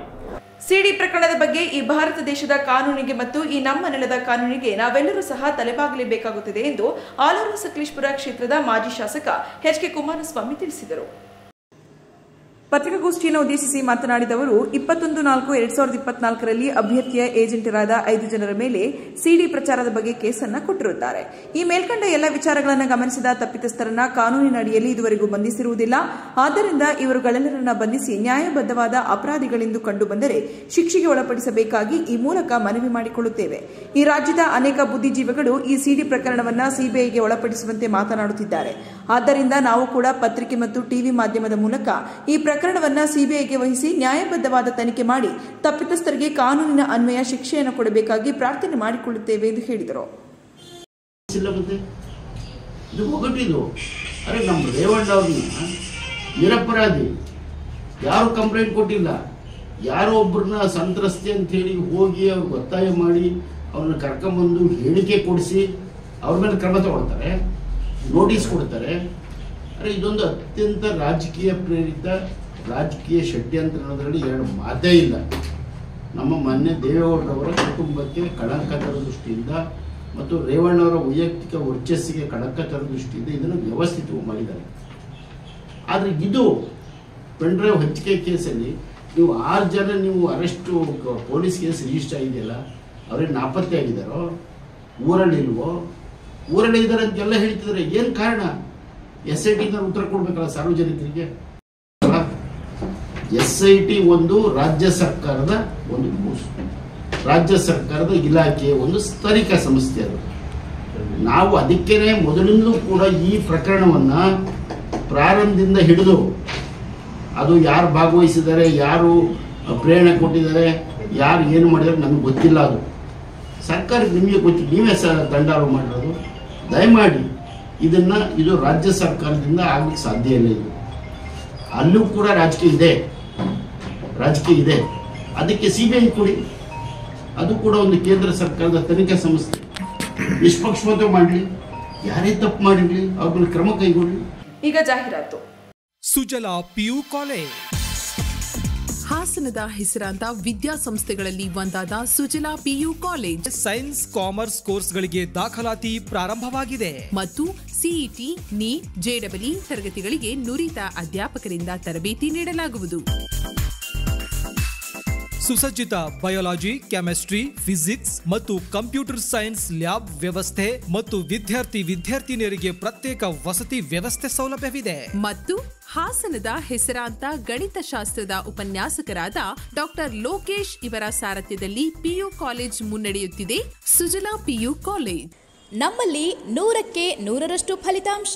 ಸಿಡಿ ಪ್ರಕರಣದ ಬಗ್ಗೆ ಈ ಭಾರತ ದೇಶದ ಕಾನೂನಿಗೆ ಮತ್ತು ಈ ನಮ್ಮ ನೆಲದ ಕಾನೂನಿಗೆ ನಾವೆಲ್ಲರೂ ಸಹ ತಲೆಬಾಗಲೇಬೇಕಾಗುತ್ತದೆ ಎಂದು ಆಲೂರು ಸಕಲೇಶಪುರ ಕ್ಷೇತ್ರದ ಮಾಜಿ ಶಾಸಕ ಎಚ್.ಕೆ. ಕುಮಾರಸ್ವಾಮಿ ತಿಳಿಸಿದರು. ಪತ್ರಿಕಾಗೋಷ್ಠಿಯನ್ನು ಉದ್ದೇಶಿಸಿ ಮಾತನಾಡಿದ ಅವರು 21/4/2024ರಲ್ಲಿ ಅಭ್ಯರ್ಥಿಯ ಏಜೆಂಟರಾದ 5 ಜನರ ಮೇಲೆ ಸಿಡಿ ಪ್ರಚಾರದ ಬಗ್ಗೆ ಕೇಸನ್ನು ಕೊಟ್ಟಿರುತ್ತಾರೆ. ಈ ಮೇಲ್ಕಂಡ ಎಲ್ಲ ವಿಚಾರಗಳನ್ನು ಗಮನಿಸಿದ ತಪ್ಪಿತಸ್ಥರನ್ನ ಕಾನೂನಿನ ಅಡಿಯಲ್ಲಿ ಇದುವರೆಗೂ ಬಂಧಿಸಿರುವುದಿಲ್ಲ. ಆದ್ದರಿಂದ ಇವರುಗಳೆಲ್ಲರನ್ನ ಬಂಧಿಸಿ ನ್ಯಾಯಬದ್ಧವಾದ ಅಪರಾಧಿಗಳೆಂದು ಕಂಡುಬಂದರೆ ಶಿಕ್ಷೆಗೆ ಒಳಪಡಿಸಬೇಕಾಗಿ ಈ ಮೂಲಕ ಮನವಿ ಮಾಡಿಕೊಳ್ಳುತ್ತೇವೆ. ಈ ರಾಜ್ಯದ ಅನೇಕ ಬುದ್ಧಿಜೀವಿಗಳು ಈ ಸಿಡಿ ಪ್ರಕರಣವನ್ನು ಸಿಬಿಐಗೆ ಒಳಪಡಿಸುವಂತೆ ಮಾತನಾಡುತ್ತಿದ್ದಾರೆ. ಆದ್ದರಿಂದ ನಾವು ಕೂಡ ಪತ್ರಿಕೆ ಮತ್ತು ಟಿವಿ ಮಾಧ್ಯಮದ ಮೂಲಕ ಈ ಪ್ರಕರಣವನ್ನು ಸಿಬಿಐಗೆ ವಹಿಸಿ ನ್ಯಾಯಬದ್ಧವಾದ ತನಿಖೆ ಮಾಡಿ ತಪ್ಪಿತಸ್ಥರಿಗೆ ಕಾನೂನಿನ ಅನ್ವಯ ಶಿಕ್ಷೆಯನ್ನು ಕೊಡಬೇಕಾಗಿ ಪ್ರಾರ್ಥನೆ ಮಾಡಿಕೊಳ್ಳುತ್ತೇವೆ ಎಂದು ಹೇಳಿದರು. ನಮ್ಮ ರೇವಣ್ಣ ಅವ್ರನ್ನ ನಿರಪರಾಧಿ, ಯಾರು ಕಂಪ್ಲೇಂಟ್ ಕೊಟ್ಟಿಲ್ಲ, ಯಾರೋ ಒಬ್ಬರನ್ನ ಸಂತ್ರಸ್ತೆ ಅಂತ ಹೇಳಿ ಹೋಗಿ ಅವ್ರಿಗೆ ಒತ್ತಾಯ ಮಾಡಿ ಅವ್ರನ್ನ ಕರ್ಕೊಂಬಂದು ಹೇಳಿಕೆ ಕೊಡಿಸಿ ಅವ್ರ ಮೇಲೆ ಕ್ರಮ ತಗೊಳ್ತಾರೆ, ನೋಟಿಸ್ ಕೊಡ್ತಾರೆ. ಅರೆ ಇದೊಂದು ಅತ್ಯಂತ ರಾಜಕೀಯ ಪ್ರೇರಿತ ರಾಜಕೀಯ ಷಡ್ಯಂತ್ರ ಅನ್ನೋದರಲ್ಲಿ ಎರಡು ಮಾತೇ ಇಲ್ಲ. ನಮ್ಮ ಮಾನ್ಯ ದೇವೇಗೌಡರವರ ಕುಟುಂಬಕ್ಕೆ ಕಳಂಕ ತರುವ ದೃಷ್ಟಿಯಿಂದ ಮತ್ತು ರೇವಣ್ಣವರ ವೈಯಕ್ತಿಕ ವರ್ಚಸ್ಸಿಗೆ ಕಳಂಕ ತರುವ ದೃಷ್ಟಿಯಿಂದ ಇದನ್ನು ವ್ಯವಸ್ಥಿತವಾಗಿ ಮಾಡಿದ್ದಾರೆ. ಆದರೆ ಇದು ಪೆನ್ಡ್ರೈವ್ ಹಂಚಿಕೆ ಕೇಸಲ್ಲಿ ನೀವು 6 ಜನ ನೀವು ಅರೆಸ್ಟು ಪೊಲೀಸ್ ಕೇಸ್ ರಿಜಿಸ್ಟರ್ ಆಗಿದೆಯಲ್ಲ, ಅವ್ರಿಗೆ ನಾಪತ್ತೆ ಆಗಿದ್ದಾರೋ, ಊರಲ್ಲಿಲ್ವೋ, ಊರಲ್ಲಿ ಇದ್ದಾರೆ ಅಂತೆಲ್ಲ ಹೇಳ್ತಿದ್ದಾರೆ. ಏನು ಕಾರಣ? SIT ಉತ್ತರ ಕೊಡ್ಬೇಕಲ್ಲ ಸಾರ್ವಜನಿಕರಿಗೆ. SIT ಒಂದು ರಾಜ್ಯ ಸರ್ಕಾರದ ರಾಜ್ಯ ಸರ್ಕಾರದ ಇಲಾಖೆಯ ಒಂದು ತನಿಖಾ ಸಂಸ್ಥೆ. ಅದು ನಾವು ಅದಕ್ಕೇನೆ ಮೊದಲಿಂದಲೂ ಕೂಡ ಈ ಪ್ರಕರಣವನ್ನ ಪ್ರಾರಂಭದಿಂದ ಹಿಡಿದು ಅದು ಯಾರು ಭಾಗವಹಿಸಿದ್ದಾರೆ, ಯಾರು ಪ್ರೇರಣೆ ಕೊಟ್ಟಿದ್ದಾರೆ, ಯಾರು ಏನು ಮಾಡಿದ್ದಾರೆ ನಮಗೆ ಗೊತ್ತಿಲ್ಲ. ಅದು ಸರ್ಕಾರಕ್ಕೆ ನಿಮಗೆ ಗೊತ್ತಿಲ್ಲ, ನೀವೇ ದಂಡಾರು ಮಾಡಿರೋದು. ದಯಮಾಡಿ ಇದು ರಾಜ್ಯ ಸರ್ಕಾರದಿಂದ ಆಗ್ಲಿಕ್ಕೆ ಸಾಧ್ಯ ಇಲ್ಲ. ಇದು ಅಲ್ಲೂ ಕೂಡ ರಾಜಕೀಯ ಇದೆ. ಅದಕ್ಕೆ ಸಿಬಿಐ ಕೊಡಿ, ಅದು ಕೂಡ ಒಂದು ಕೇಂದ್ರ ಸರ್ಕಾರದ ತನಿಖಾ ಸಂಸ್ಥೆ, ನಿಷ್ಪಕ್ಷಪಾತ ಮಾಡಲಿ, ಯಾರೇ ತಪ್ಪು ಮಾಡಿರಲಿ ಅವ್ರ ಮೇಲೆ ಕ್ರಮ ಕೈಗೊಳ್ಳಿ. ಈಗ ಜಾಹೀರಾತು. ಸುಜಲಾ ಪಿಯು ಕಾಲೇಜ್ ಹಾಸನದ ಹೆಸರಾಂತ ವಿದ್ಯಾಸಂಸ್ಥೆಗಳಲ್ಲಿ ಒಂದಾದ Sujala PU college science commerce ಕೋರ್ಸ್ಗಳಿಗೆ ದಾಖಲಾತಿ ಪ್ರಾರಂಭವಾಗಿದೆ ಮತ್ತು ಸಿಇಟಿ, ನೀಟ್, JEE ತರಗತಿಗಳಿಗೆ ನುರಿತ ಅಧ್ಯಾಪಕರಿಂದ ತರಬೇತಿ ನೀಡಲಾಗುವುದು. ಸುಸಜ್ಜಿತ ಬಯಾಲಜಿ, ಕೆಮಿಸ್ಟ್ರಿ, ಫಿಸಿಕ್ಸ್ ಮತ್ತು ಕಂಪ್ಯೂಟರ್ ಸೈನ್ಸ್ ಲ್ಯಾಬ್ ವ್ಯವಸ್ಥೆ ಮತ್ತು ವಿದ್ಯಾರ್ಥಿನಿಯರಿಗೆ ಪ್ರತ್ಯೇಕ ವಸತಿ ವ್ಯವಸ್ಥೆ ಸೌಲಭ್ಯವಿದೆ. ಮತ್ತು ಹಾಸನದ ಹೆಸರಾಂತ ಗಣಿತಶಾಸ್ತ್ರದ ಉಪನ್ಯಾಸಕರಾದ ಡಾಕ್ಟರ್ ಲೋಕೇಶ್ ಇವರ ಸಾರಥ್ಯದಲ್ಲಿ ಪಿಯು ಕಾಲೇಜ್ ಮುನ್ನಡೆಯುತ್ತಿದೆ. ಸುಜಲಾ ಪಿಯು ಕಾಲೇಜ್, ನಮ್ಮಲ್ಲಿ 100ಕ್ಕೆ 100ರಷ್ಟು ಫಲಿತಾಂಶ.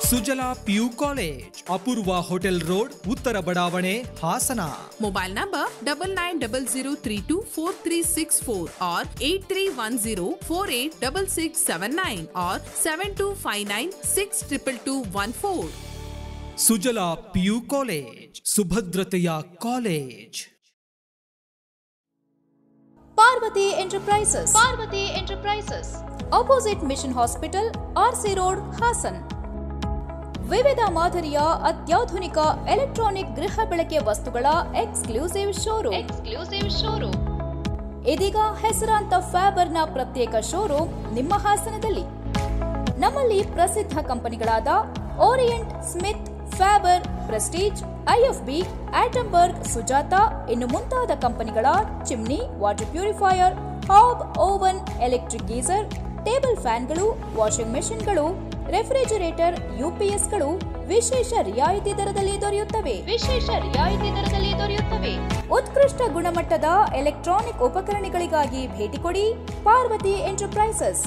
Sujala PU college, Apoorva hotel road, ಉತ್ತರ ಬಡಾವಣೆ, Hassan. Mobile number 9900324364 or 8310486679 or 7259622214. Sujala PU college, ಸುಭದ್ರತೆಯ ಕಾಲೇಜ್. Parvati enterprises opposite mission hospital, RC road, Hassan. ವಿವಿಧ ಮಾದರಿಯ ಅತ್ಯಾಧುನಿಕ ಎಲೆಕ್ಟ್ರಾನಿಕ್ ಗೃಹ ಬಳಕೆ ವಸ್ತುಗಳ ಎಕ್ಸ್ಕ್ಲೂಸಿವ್ ಶೋರೂಮ್. ಇದೀಗ ಹೆಸರಾಂತ ಫ್ಯಾಬರ್ನ ಪ್ರತ್ಯೇಕ ಶೋರೂಮ್ ನಿಮ್ಮ ಹಾಸನದಲ್ಲಿ. ನಮ್ಮಲ್ಲಿ ಪ್ರಸಿದ್ಧ ಕಂಪನಿಗಳಾದ Orient, Smith, Faber, Prestige, IFB, Atomberg, Sujata ಇನ್ನು ಮುಂತಾದ ಕಂಪನಿಗಳ chimney, water purifier, hob, oven, electric geyser, table ಫ್ಯಾನ್ಗಳು, ವಾಷಿಂಗ್ ಮೆಷಿನ್ಗಳು, ರೆಫ್ರಿಜರೇಟರ್, UPSಗಳು ವಿಶೇಷ ರಿಯಾಯಿತಿ ದರದಲ್ಲಿ ದೊರೆಯುತ್ತವೆ. ಉತ್ಕೃಷ್ಟ ಗುಣಮಟ್ಟದ ಎಲೆಕ್ಟ್ರಾನಿಕ್ ಉಪಕರಣಗಳಿಗಾಗಿ ಭೇಟಿ ಕೊಡಿ. Parvathi enterprises,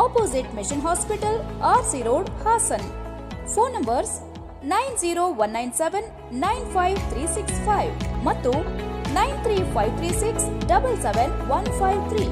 opposite mission hospital, RC road, Hassan. Phone numbers 901979535 ಮತ್ತು 9353677153.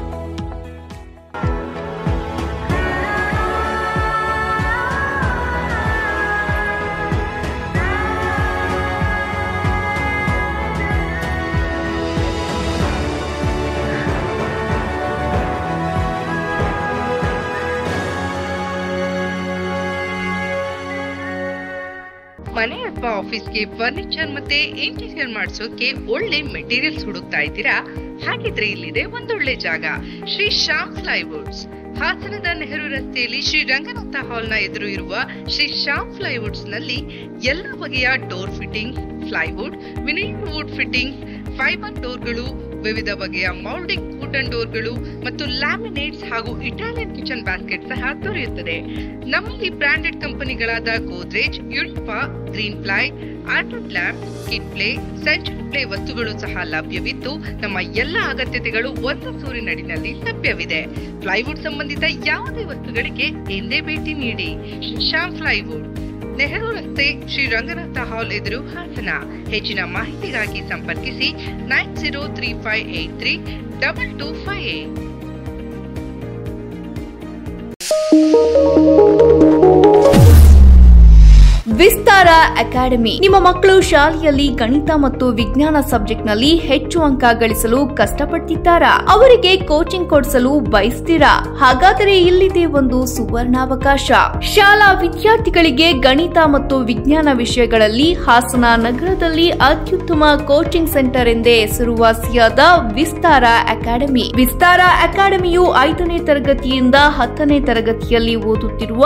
ಮನೆ ಅಥವಾ ಆಫೀಸ್ಗೆ ಫರ್ನಿಚರ್ ಮತ್ತೆ ಇಂಟೀರಿಯರ್ ಮಾಡಿಸೋಕೆ ಒಳ್ಳೆ ಮೆಟೀರಿಯಲ್ಸ್ ಹುಡುಕ್ತಾ ಇದ್ದೀರಾ? ಹಾಗಿದ್ರೆ ಇಲ್ಲಿದೆ ಒಂದೊಳ್ಳೆ ಜಾಗ, ಶ್ರೀ ಶ್ಯಾಮ್ ಪ್ಲೈವುಡ್ಸ್. ಹಾಸನದ ನೆಹರು ರಸ್ತೆಯಲ್ಲಿ ಶ್ರೀ ರಂಗನಾಥ ಹಾಲ್ನ ಎದುರು ಇರುವ ಶ್ರೀ ಶ್ಯಾಮ್ ಪ್ಲೈವುಡ್ಸ್ ನಲ್ಲಿ ಎಲ್ಲ ಬಗೆಯ door fitting, plywood, vinyl wood fitting, fibre ಡೋರ್ಗಳು, ವಿವಿಧ ಬಗೆಯ ಮೌಲ್ಡಿಂಗ್ ವುಡನ್ ಡೋರ್ಗಳು ಮತ್ತು ಲ್ಯಾಮಿನೇಟ್ಸ್ ಹಾಗೂ ಇಟಾಲಿಯನ್ ಕಿಚನ್ ಬ್ಯಾಸ್ಕೆಟ್ ಸಹ ದೊರೆಯುತ್ತದೆ. ನಮ್ಮಲ್ಲಿ ಬ್ರಾಂಡೆಡ್ ಕಂಪನಿಗಳಾದ ಗೋದ್ರೇಜ್, ಯುನಿಪಾ, ಗ್ರೀನ್ ಪ್ಲೈ, ಆರ್ಟೆಡ್ lamp, kid play, century ply ವಸ್ತುಗಳು ಸಹ ಲಭ್ಯವಿದ್ದು ನಮ್ಮ ಎಲ್ಲ ಅಗತ್ಯತೆಗಳು ಒಂದು ಸೂರಿನಡಿನಲ್ಲಿ ಲಭ್ಯವಿದೆ. ಪ್ಲೈವುಡ್ ಸಂಬಂಧಿತ ಯಾವುದೇ ವಸ್ತುಗಳಿಗೆ ಎಂದೇ ಭೇಟಿ ನೀಡಿ. ಶ್ಯಾಮ್ ಪ್ಲೈವುಡ್, ನೆಹರು ರಸ್ತೆ, ಶ್ರೀ ರಂಗನಾಥ ಹಾಲ್ ಎದುರು, ಹಾಸನ. ಹೆಚ್ಚಿನ ಮಾಹಿತಿಗಾಗಿ ಸಂಪರ್ಕಿಸಿ 9035832258. ವಿಸ್ತಾರ ಅಕಾಡೆಮಿ ನಿಮ್ಮ ಮಕ್ಕಳು ಶಾಲೆಯಲ್ಲಿ ಗಣಿತ ಮತ್ತು ವಿಜ್ಞಾನ ಸಬ್ಜೆಕ್ಟ್ನಲ್ಲಿ ಹೆಚ್ಚು ಅಂಕ ಗಳಿಸಲು ಕಷ್ಟಪಡ್ತಿದ್ದಾರಾ? ಅವರಿಗೆ ಕೋಚಿಂಗ್ ಕೊಡಿಸಲು ಬಯಸ್ತೀರಾ? ಹಾಗಾದರೆ ಇಲ್ಲಿದೆ ಒಂದು ಸುವರ್ಣಾವಕಾಶ. ಶಾಲಾ ವಿದ್ಯಾರ್ಥಿಗಳಿಗೆ ಗಣಿತ ಮತ್ತು ವಿಜ್ಞಾನ ವಿಷಯಗಳಲ್ಲಿ ಹಾಸನ ನಗರದಲ್ಲಿ ಅತ್ಯುತ್ತಮ ಕೋಚಿಂಗ್ ಸೆಂಟರ್ ಎಂದೇ ಹೆಸರುವಾಸಿಯಾದ ವಿಸ್ತಾರ ಅಕಾಡೆಮಿ. ವಿಸ್ತಾರ ಅಕಾಡೆಮಿಯು 5ನೇ ತರಗತಿಯಿಂದ 10ನೇ ತರಗತಿಯಲ್ಲಿ ಓದುತ್ತಿರುವ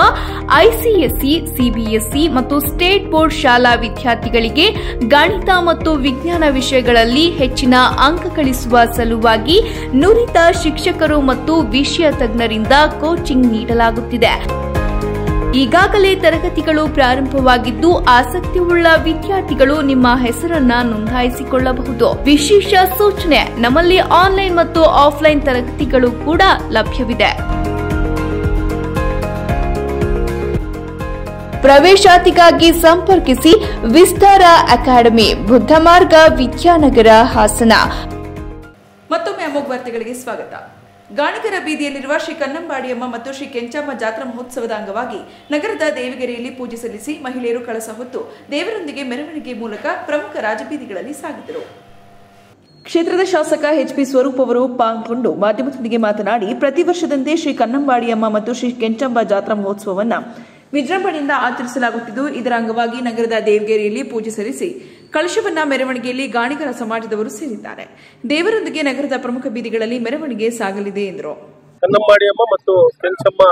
ಐಸಿಎಸ್ಸಿ, ಸಿಬಿಎಸ್ಇ ಮತ್ತು ಸ್ಟೇಟ್ ಬೋರ್ಡ್ ಶಾಲಾ ವಿದ್ಯಾರ್ಥಿಗಳಿಗೆ ಗಣಿತ ಮತ್ತು ವಿಜ್ಞಾನ ವಿಷಯಗಳಲ್ಲಿ ಹೆಚ್ಚಿನ ಅಂಕ ಗಳಿಸುವ ಸಲುವಾಗಿ ನುರಿತ ಶಿಕ್ಷಕರು ಮತ್ತು ವಿಷಯ ತಜ್ಞರಿಂದ ಕೋಚಿಂಗ್ ನೀಡಲಾಗುತ್ತಿದೆ. ಈಗಾಗಲೇ ತರಗತಿಗಳು ಪ್ರಾರಂಭವಾಗಿದ್ದು ಆಸಕ್ತಿಯುಳ್ಳ ವಿದ್ಯಾರ್ಥಿಗಳು ನಿಮ್ಮ ಹೆಸರನ್ನ ನೋಂದಾಯಿಸಿಕೊಳ್ಳಬಹುದು. ವಿಶೇಷ ಸೂಚನೆ, ನಮ್ಮಲ್ಲಿ ಆನ್ಲೈನ್ ಮತ್ತು ಆಫ್ಲೈನ್ ತರಗತಿಗಳು ಕೂಡ ಲಭ್ಯವಿದೆ. ಪ್ರವೇಶಾತಿಗಾಗಿ ಸಂಪರ್ಕಿಸಿ ವಿಸ್ತಾರ ಅಕಾಡೆಮಿ, ಬುದ್ಧ ಮಾರ್ಗ, ವಿದ್ಯಾನಗರ, ಹಾಸನ. ಮತ್ತೊಮ್ಮೆ ಅಮೋಘ ವಾರ್ತೆಗಳಿಗೆ ಸ್ವಾಗತ. ಗಾಣಿಗರ ಬೀದಿಯಲ್ಲಿರುವ ಶ್ರೀ ಕನ್ನಂಬಾಡಿಯಮ್ಮ ಮತ್ತು ಶ್ರೀ ಕೆಂಚಮ್ಮ ಜಾತ್ರಾ ಮಹೋತ್ಸವದ ಅಂಗವಾಗಿ ನಗರದ ದೇವಿಗೆರೆಯಲ್ಲಿ ಪೂಜೆ ಸಲ್ಲಿಸಿ ಮಹಿಳೆಯರು ಕಳಸ ಹೊತ್ತು ದೇವರೊಂದಿಗೆ ಮೆರವಣಿಗೆ ಮೂಲಕ ಪ್ರಮುಖ ರಾಜಬೀದಿಗಳಲ್ಲಿ ಸಾಗಿದರು. ಕ್ಷೇತ್ರದ ಶಾಸಕ ಎಚ್ಪಿ ಸ್ವರೂಪ್ ಅವರು ಪಾಲ್ಗೊಂಡು ಮಾಧ್ಯಮದೊಂದಿಗೆ ಮಾತನಾಡಿ, ಪ್ರತಿ ವರ್ಷದಂತೆ ಶ್ರೀ ಕನ್ನಂಬಾಡಿಯಮ್ಮ ಮತ್ತು ಶ್ರೀ ಕೆಂಚಮ್ಮ ಜಾತ್ರಾ ಮಹೋತ್ಸವವನ್ನು ವಿಜೃಂಭಣೆಯಿಂದ ಆಚರಿಸಲಾಗುತ್ತಿದ್ದು, ಇದರ ಅಂಗವಾಗಿ ನಗರದ ದೇವಗೆರೆಯಲ್ಲಿ ಪೂಜೆ ಸಲ್ಲಿಸಿ ಕಳಶವನ್ನ ಮೆರವಣಿಗೆಯಲ್ಲಿ ಗಾಣಿಗರ ಸಮಾಜದವರು ಸೇರಿದ್ದಾರೆ. ದೇವರೊಂದಿಗೆ ನಗರದ ಪ್ರಮುಖ ಬೀದಿಗಳಲ್ಲಿ ಮೆರವಣಿಗೆ ಸಾಗಲಿದೆ ಎಂದರು. ಕನ್ನಂಬಾಡಿಯಮ್ಮ ಮತ್ತು ಕೆಂಚಮ್ಮ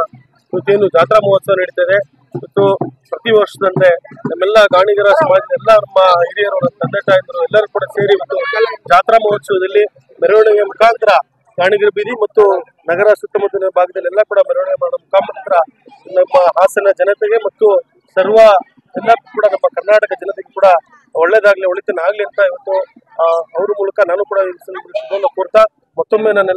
ಏನು ಜಾತ್ರಾ ಮಹೋತ್ಸವ ನಡೀತದೆ ಮತ್ತು ಪ್ರತಿ ವರ್ಷದಂತೆ ನಮ್ಮೆಲ್ಲ ಗಾಣಿಗರ ಸಮಾಜದ ಎಲ್ಲ ನಮ್ಮ ಹಿರಿಯರು, ತಂದೆ ತಾಯಂದಿರು ಎಲ್ಲರೂ ಕೂಡ ಸೇರಿ ಮತ್ತು ಜಾತ್ರಾ ಮಹೋತ್ಸವದಲ್ಲಿ ಮೆರವಣಿಗೆ ಮುಖಾಂತರ ಗಾಣಿಗರ ಬೀದಿ ಮತ್ತು ನಗರ ಸುತ್ತಮುತ್ತಲಿನ ಭಾಗದಲ್ಲಿ ಎಲ್ಲ ಕೂಡ ಮೆರವಣಿಗೆ ಮಾಡುವ ಮುಖಾಂತರ ನಮ್ಮ ಹಾಸನ ಜನತೆಗೆ ಮತ್ತು ಸರ್ವ ಎಲ್ಲ ಕೂಡ ನಮ್ಮ ಕರ್ನಾಟಕ ಜನತೆಗೆ ಕೂಡ ಒಳ್ಳೇದಾಗ್ಲಿ, ಒಳಿತನಾಗ್ಲಿ ಅಂತ ಇವತ್ತು ಅವ್ರ ಮೂಲಕ ನಾನು ಕೂಡ ಶುಭವನ್ನು ಕೋರ್ತಾ ಮತ್ತೊಮ್ಮೆ ನನ್ನ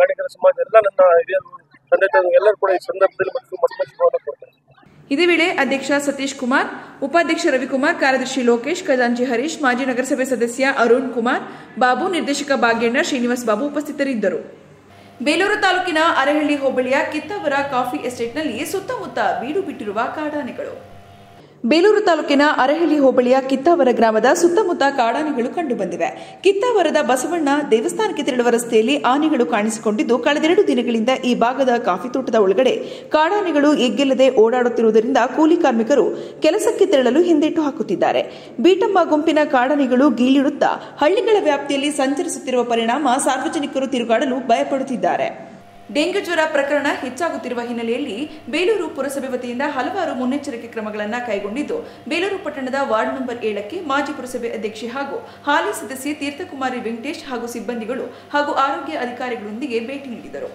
ಗಾಣಿಗರ ಸಮಾಜ ಎಲ್ಲ ನನ್ನ ಹಿರಿಯರು, ತಂದೆ ತಾಯಿ ಎಲ್ಲರೂ ಕೂಡ ಈ ಸಂದರ್ಭದಲ್ಲಿ ಮತ್ತೊಮ್ಮೆ ಶುಭವನ್ನು ಕೋರ್ತಾರೆ. ಇದೇ ವೇಳೆ ಅಧ್ಯಕ್ಷ ಸತೀಶ್ ಕುಮಾರ್, ಉಪಾಧ್ಯಕ್ಷ ರವಿಕುಮಾರ್, ಕಾರ್ಯದರ್ಶಿ ಲೋಕೇಶ್, ಖಜಾಂಚಿ ಹರೀಶ್, ಮಾಜಿ ನಗರಸಭೆ ಸದಸ್ಯ ಅರುಣ್ ಕುಮಾರ್ ಬಾಬು, ನಿರ್ದೇಶಕ ಭಾಗ್ಯಣ್ಣ, ಶ್ರೀನಿವಾಸ್ ಬಾಬು ಉಪಸ್ಥಿತರಿದ್ದರು. ಬೇಲೂರು ತಾಲೂಕಿನ ಅರಹಳ್ಳಿ ಹೋಬಳಿಯ ಕಿತ್ತಾವರ ಕಾಫಿ ಎಸ್ಟೇಟ್ನಲ್ಲಿ ಸುತ್ತಮುತ್ತ ಬೀಡು ಬಿಟ್ಟಿರುವ ಕಾಡಾನೆಗಳು. ಬೇಲೂರು ತಾಲೂಕಿನ ಅರಹಳ್ಳಿ ಹೋಬಳಿಯ ಕಿತ್ತಾವರ ಗ್ರಾಮದ ಸುತ್ತಮುತ್ತ ಕಾಡಾನೆಗಳು ಕಂಡುಬಂದಿವೆ. ಕಿತ್ತಾವರದ ಬಸವಣ್ಣ ದೇವಸ್ಥಾನಕ್ಕೆ ತೆರಳುವ ರಸ್ತೆಯಲ್ಲಿ ಆನೆಗಳು ಕಾಣಿಸಿಕೊಂಡಿದ್ದು, ಕಳೆದ 2 ದಿನಗಳಿಂದ ಈ ಭಾಗದ ಕಾಫಿ ತೋಟದ ಒಳಗಡೆ ಕಾಡಾನೆಗಳು ಎಗ್ಗೆಲ್ಲದೆ ಓಡಾಡುತ್ತಿರುವುದರಿಂದ ಕೂಲಿ ಕಾರ್ಮಿಕರು ಕೆಲಸಕ್ಕೆ ತೆರಳಲು ಹಿಂದೇಟು ಹಾಕುತ್ತಿದ್ದಾರೆ. ಬೀಟಮ್ಮ ಗುಂಪಿನ ಕಾಡಾನೆಗಳು ಗೀಳಿಡುತ್ತಾ ಹಳ್ಳಿಗಳ ವ್ಯಾಪ್ತಿಯಲ್ಲಿ ಸಂಚರಿಸುತ್ತಿರುವ ಪರಿಣಾಮ ಸಾರ್ವಜನಿಕರು ತಿರುಗಾಡಲು ಭಯಪಡುತ್ತಿದ್ದಾರೆ. ಡೆಂಗ್ಯೂ ಜ್ವರ ಪ್ರಕರಣ ಹೆಚ್ಚಾಗುತ್ತಿರುವ ಹಿನ್ನೆಲೆಯಲ್ಲಿ ಬೇಲೂರು ಪುರಸಭೆ ವತಿಯಿಂದ ಹಲವಾರು ಮುನ್ನೆಚ್ಚರಿಕೆ ಕ್ರಮಗಳನ್ನು ಕೈಗೊಂಡಿದ್ದು, ಬೇಲೂರು ಪಟ್ಟಣದ ವಾರ್ಡ್ ನಂಬರ್ 7ಕ್ಕೆ ಮಾಜಿ ಪುರಸಭೆ ಅಧ್ಯಕ್ಷೆ ಹಾಗೂ ಹಾಲಿ ಸದಸ್ಯೆ ತೀರ್ಥಕುಮಾರಿ ವೆಂಕಟೇಶ್ ಹಾಗೂ ಸಿಬ್ಬಂದಿಗಳು ಹಾಗೂ ಆರೋಗ್ಯ ಅಧಿಕಾರಿಗಳೊಂದಿಗೆ ಭೇಟಿ ನೀಡಿದರು.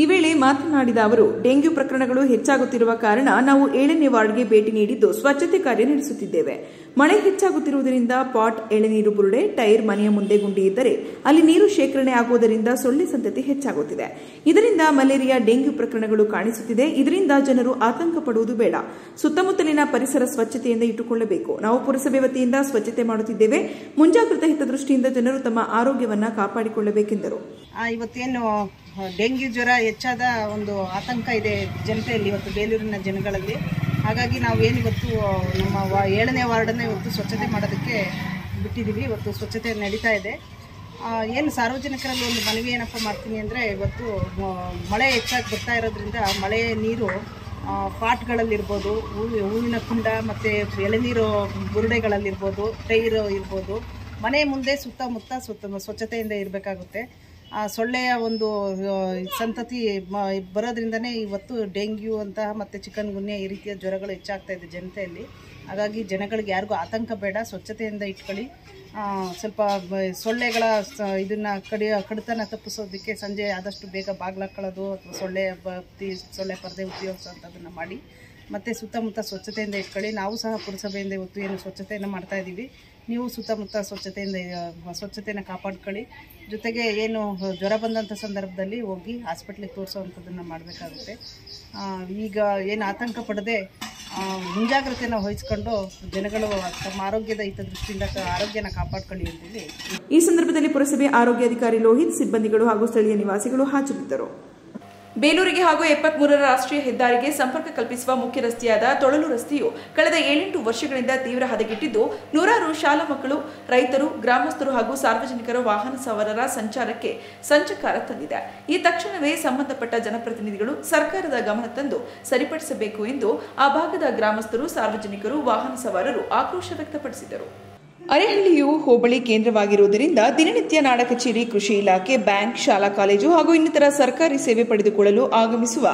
ಈ ವೇಳೆ ಮಾತನಾಡಿದ ಅವರು, ಡೆಂಗ್ಯೂ ಪ್ರಕರಣಗಳು ಹೆಚ್ಚಾಗುತ್ತಿರುವ ಕಾರಣ ನಾವು 7ನೇ ವಾರ್ಡ್ಗೆ ಭೇಟಿ ನೀಡಿದ್ದು ಸ್ವಚ್ಛತೆ ಕಾರ್ಯ ನಡೆಸುತ್ತಿದ್ದೇವೆ. ಮಳೆ ಹೆಚ್ಚಾಗುತ್ತಿರುವುದರಿಂದ ಪಾಟ್, ಎಳೆನೀರು ಬುರುಡೆ, ಟೈರ್ ಮನೆಯ ಮುಂದೆ ಗುಂಡಿ ಇದ್ದರೆ ಅಲ್ಲಿ ನೀರು ಶೇಖರಣೆ ಆಗುವುದರಿಂದ ಸೊಳ್ಳೆ ಸಂತತಿ ಹೆಚ್ಚಾಗುತ್ತಿದೆ. ಇದರಿಂದ ಮಲೇರಿಯಾ, ಡೆಂಗ್ಯೂ ಪ್ರಕರಣಗಳು ಕಾಣಿಸುತ್ತಿದೆ. ಇದರಿಂದ ಜನರು ಆತಂಕ ಪಡುವುದು ಬೇಡ. ಸುತ್ತಮುತ್ತಲಿನ ಪರಿಸರ ಸ್ವಚ್ಛತೆಯಿಂದ ಇಟ್ಟುಕೊಳ್ಳಬೇಕು. ನಾವು ಪುರಸಭೆ ವತಿಯಿಂದ ಸ್ವಚ್ಛತೆ ಮಾಡುತ್ತಿದ್ದೇವೆ. ಮುಂಜಾಗ್ರತಾ ಹಿತದೃಷ್ಟಿಯಿಂದ ಜನರು ತಮ್ಮ ಆರೋಗ್ಯವನ್ನು ಕಾಪಾಡಿಕೊಳ್ಳಬೇಕೆಂದರು. ಇವತ್ತೇನು ಡೆಂಗ್ಯೂ ಜ್ವರ ಹೆಚ್ಚಾದ ಒಂದು ಆತಂಕ ಇದೆ ಜನತೆಯಲ್ಲಿ, ಇವತ್ತು ಬೇಲೂರಿನ ಜನಗಳಲ್ಲಿ. ಹಾಗಾಗಿ ನಾವೇನಿವತ್ತು ನಮ್ಮ 7ನೇ ವಾರ್ಡನ್ನು ಇವತ್ತು ಸ್ವಚ್ಛತೆ ಮಾಡೋದಕ್ಕೆ ಬಿಟ್ಟಿದ್ದೀವಿ. ಇವತ್ತು ಸ್ವಚ್ಛತೆ ನಡೀತಾ ಇದೆ. ಏನು ಸಾರ್ವಜನಿಕರಲ್ಲಿ ಒಂದು ಮನವಿ ಏನಪ್ಪ ಮಾಡ್ತೀನಿ ಅಂದರೆ, ಇವತ್ತು ಮಳೆ ಹೆಚ್ಚಾಗಿ ಬರ್ತಾ ಇರೋದ್ರಿಂದ ಮಳೆ ನೀರು ಪಾಟ್ಗಳಲ್ಲಿರ್ಬೋದು, ಹೂವಿನ ಕುಂಡ ಮತ್ತು ಎಳೆನೀರು ಬುರುಡೆಗಳಲ್ಲಿರ್ಬೋದು, ಟೈರ್ ಇರ್ಬೋದು, ಮನೆ ಮುಂದೆ ಸುತ್ತಮುತ್ತ ಸ್ವಚ್ಛತೆಯಿಂದ ಇರಬೇಕಾಗುತ್ತೆ. ಆ ಸೊಳ್ಳೆಯ ಒಂದು ಸಂತತಿ ಬರೋದ್ರಿಂದನೇ ಇವತ್ತು ಡೆಂಗ್ಯೂ ಅಂತಹ ಮತ್ತು ಚಿಕನ್ ಗುನ್ಯಾ ಈ ರೀತಿಯ ಜ್ವರಗಳು ಹೆಚ್ಚಾಗ್ತಾ ಇದೆ ಜನತೆಯಲ್ಲಿ. ಹಾಗಾಗಿ ಜನಗಳಿಗೆ ಯಾರಿಗೂ ಆತಂಕ ಬೇಡ, ಸ್ವಚ್ಛತೆಯಿಂದ ಇಟ್ಕೊಳ್ಳಿ. ಸ್ವಲ್ಪ ಸೊಳ್ಳೆಗಳ ಇದನ್ನು ಕಡಿತನ ತಪ್ಪಿಸೋದಕ್ಕೆ ಸಂಜೆ ಆದಷ್ಟು ಬೇಗ ಬಾಗಿಲು ಹಾಕೊಳ್ಳೋದು ಅಥವಾ ಸೊಳ್ಳೆ ಪರದೆ ಉಪಯೋಗಿಸೋಂಥದ್ದನ್ನು ಮಾಡಿ. ಮತ್ತು ಸುತ್ತಮುತ್ತ ಸ್ವಚ್ಛತೆಯಿಂದ ಇಟ್ಕೊಳ್ಳಿ. ನಾವು ಸಹ ಪುರಸಭೆಯಿಂದ ಇವತ್ತು ಏನು ಸ್ವಚ್ಛತೆಯನ್ನು ಮಾಡ್ತಾಯಿದ್ದೀವಿ, ನೀವು ಸುತ್ತಮುತ್ತ ಸ್ವಚ್ಛತೆಯನ್ನು ಕಾಪಾಡ್ಕೊಳ್ಳಿ. ಜೊತೆಗೆ ಏನು ಜ್ವರ ಬಂದಂಥ ಸಂದರ್ಭದಲ್ಲಿ ಹೋಗಿ ಹಾಸ್ಪಿಟ್ಲಿಗೆ ತೋರಿಸೋವಂಥದ್ದನ್ನು ಮಾಡಬೇಕಾಗುತ್ತೆ. ಈಗ ಏನು ಆತಂಕ ಪಡದೆ ಮುಂಜಾಗ್ರತೆಯನ್ನು ವಹಿಸ್ಕೊಂಡು ಜನಗಳು ತಮ್ಮ ಆರೋಗ್ಯದ ಹಿತದೃಷ್ಟಿಯಿಂದ ಆರೋಗ್ಯನ ಕಾಪಾಡ್ಕೊಳ್ಳಿ ಅಂತೇಳಿ. ಈ ಸಂದರ್ಭದಲ್ಲಿ ಪುರಸಭೆ ಆರೋಗ್ಯಾಧಿಕಾರಿ ಲೋಹಿತ್, ಸಿಬ್ಬಂದಿಗಳು ಹಾಗೂ ಸ್ಥಳೀಯ ನಿವಾಸಿಗಳು ಹಾಜರಿದ್ದರು. ಬೇಲೂರಿಗೆ ಹಾಗೂ 73ರ ರಾಷ್ಟ್ರೀಯ ಹೆದ್ದಾರಿಗೆ ಸಂಪರ್ಕ ಕಲ್ಪಿಸುವ ಮುಖ್ಯ ರಸ್ತೆಯಾದ ತೊಳಲು ರಸ್ತೆಯು ಕಳೆದ 7-8 ವರ್ಷಗಳಿಂದ ತೀವ್ರ ಹದಗೆಟ್ಟಿದ್ದು, ನೂರಾರು ಶಾಲಾ ಮಕ್ಕಳು, ರೈತರು, ಗ್ರಾಮಸ್ಥರು ಹಾಗೂ ಸಾರ್ವಜನಿಕರ ವಾಹನ ಸವಾರರ ಸಂಚಾರಕ್ಕೆ ಸಂಚಕಾರ ತಂದಿದೆ. ಈ ತಕ್ಷಣವೇ ಸಂಬಂಧಪಟ್ಟ ಜನಪ್ರತಿನಿಧಿಗಳು ಸರ್ಕಾರದ ಗಮನ ತಂದು ಸರಿಪಡಿಸಬೇಕು ಎಂದು ಆ ಭಾಗದ ಗ್ರಾಮಸ್ಥರು, ಸಾರ್ವಜನಿಕರು, ವಾಹನ ಸವಾರರು ಆಕ್ರೋಶ ವ್ಯಕ್ತಪಡಿಸಿದರು. ಅರೆಹಳ್ಳಿಯು ಹೋಬಳಿ ಕೇಂದ್ರವಾಗಿರುವುದರಿಂದ ದಿನನಿತ್ಯ ನಾಡ ಕಚೇರಿ, ಕೃಷಿ ಇಲಾಖೆ, ಬ್ಯಾಂಕ್, ಶಾಲಾ ಕಾಲೇಜು ಹಾಗೂ ಇನ್ನಿತರ ಸರ್ಕಾರಿ ಸೇವೆ ಪಡೆದುಕೊಳ್ಳಲು ಆಗಮಿಸುವ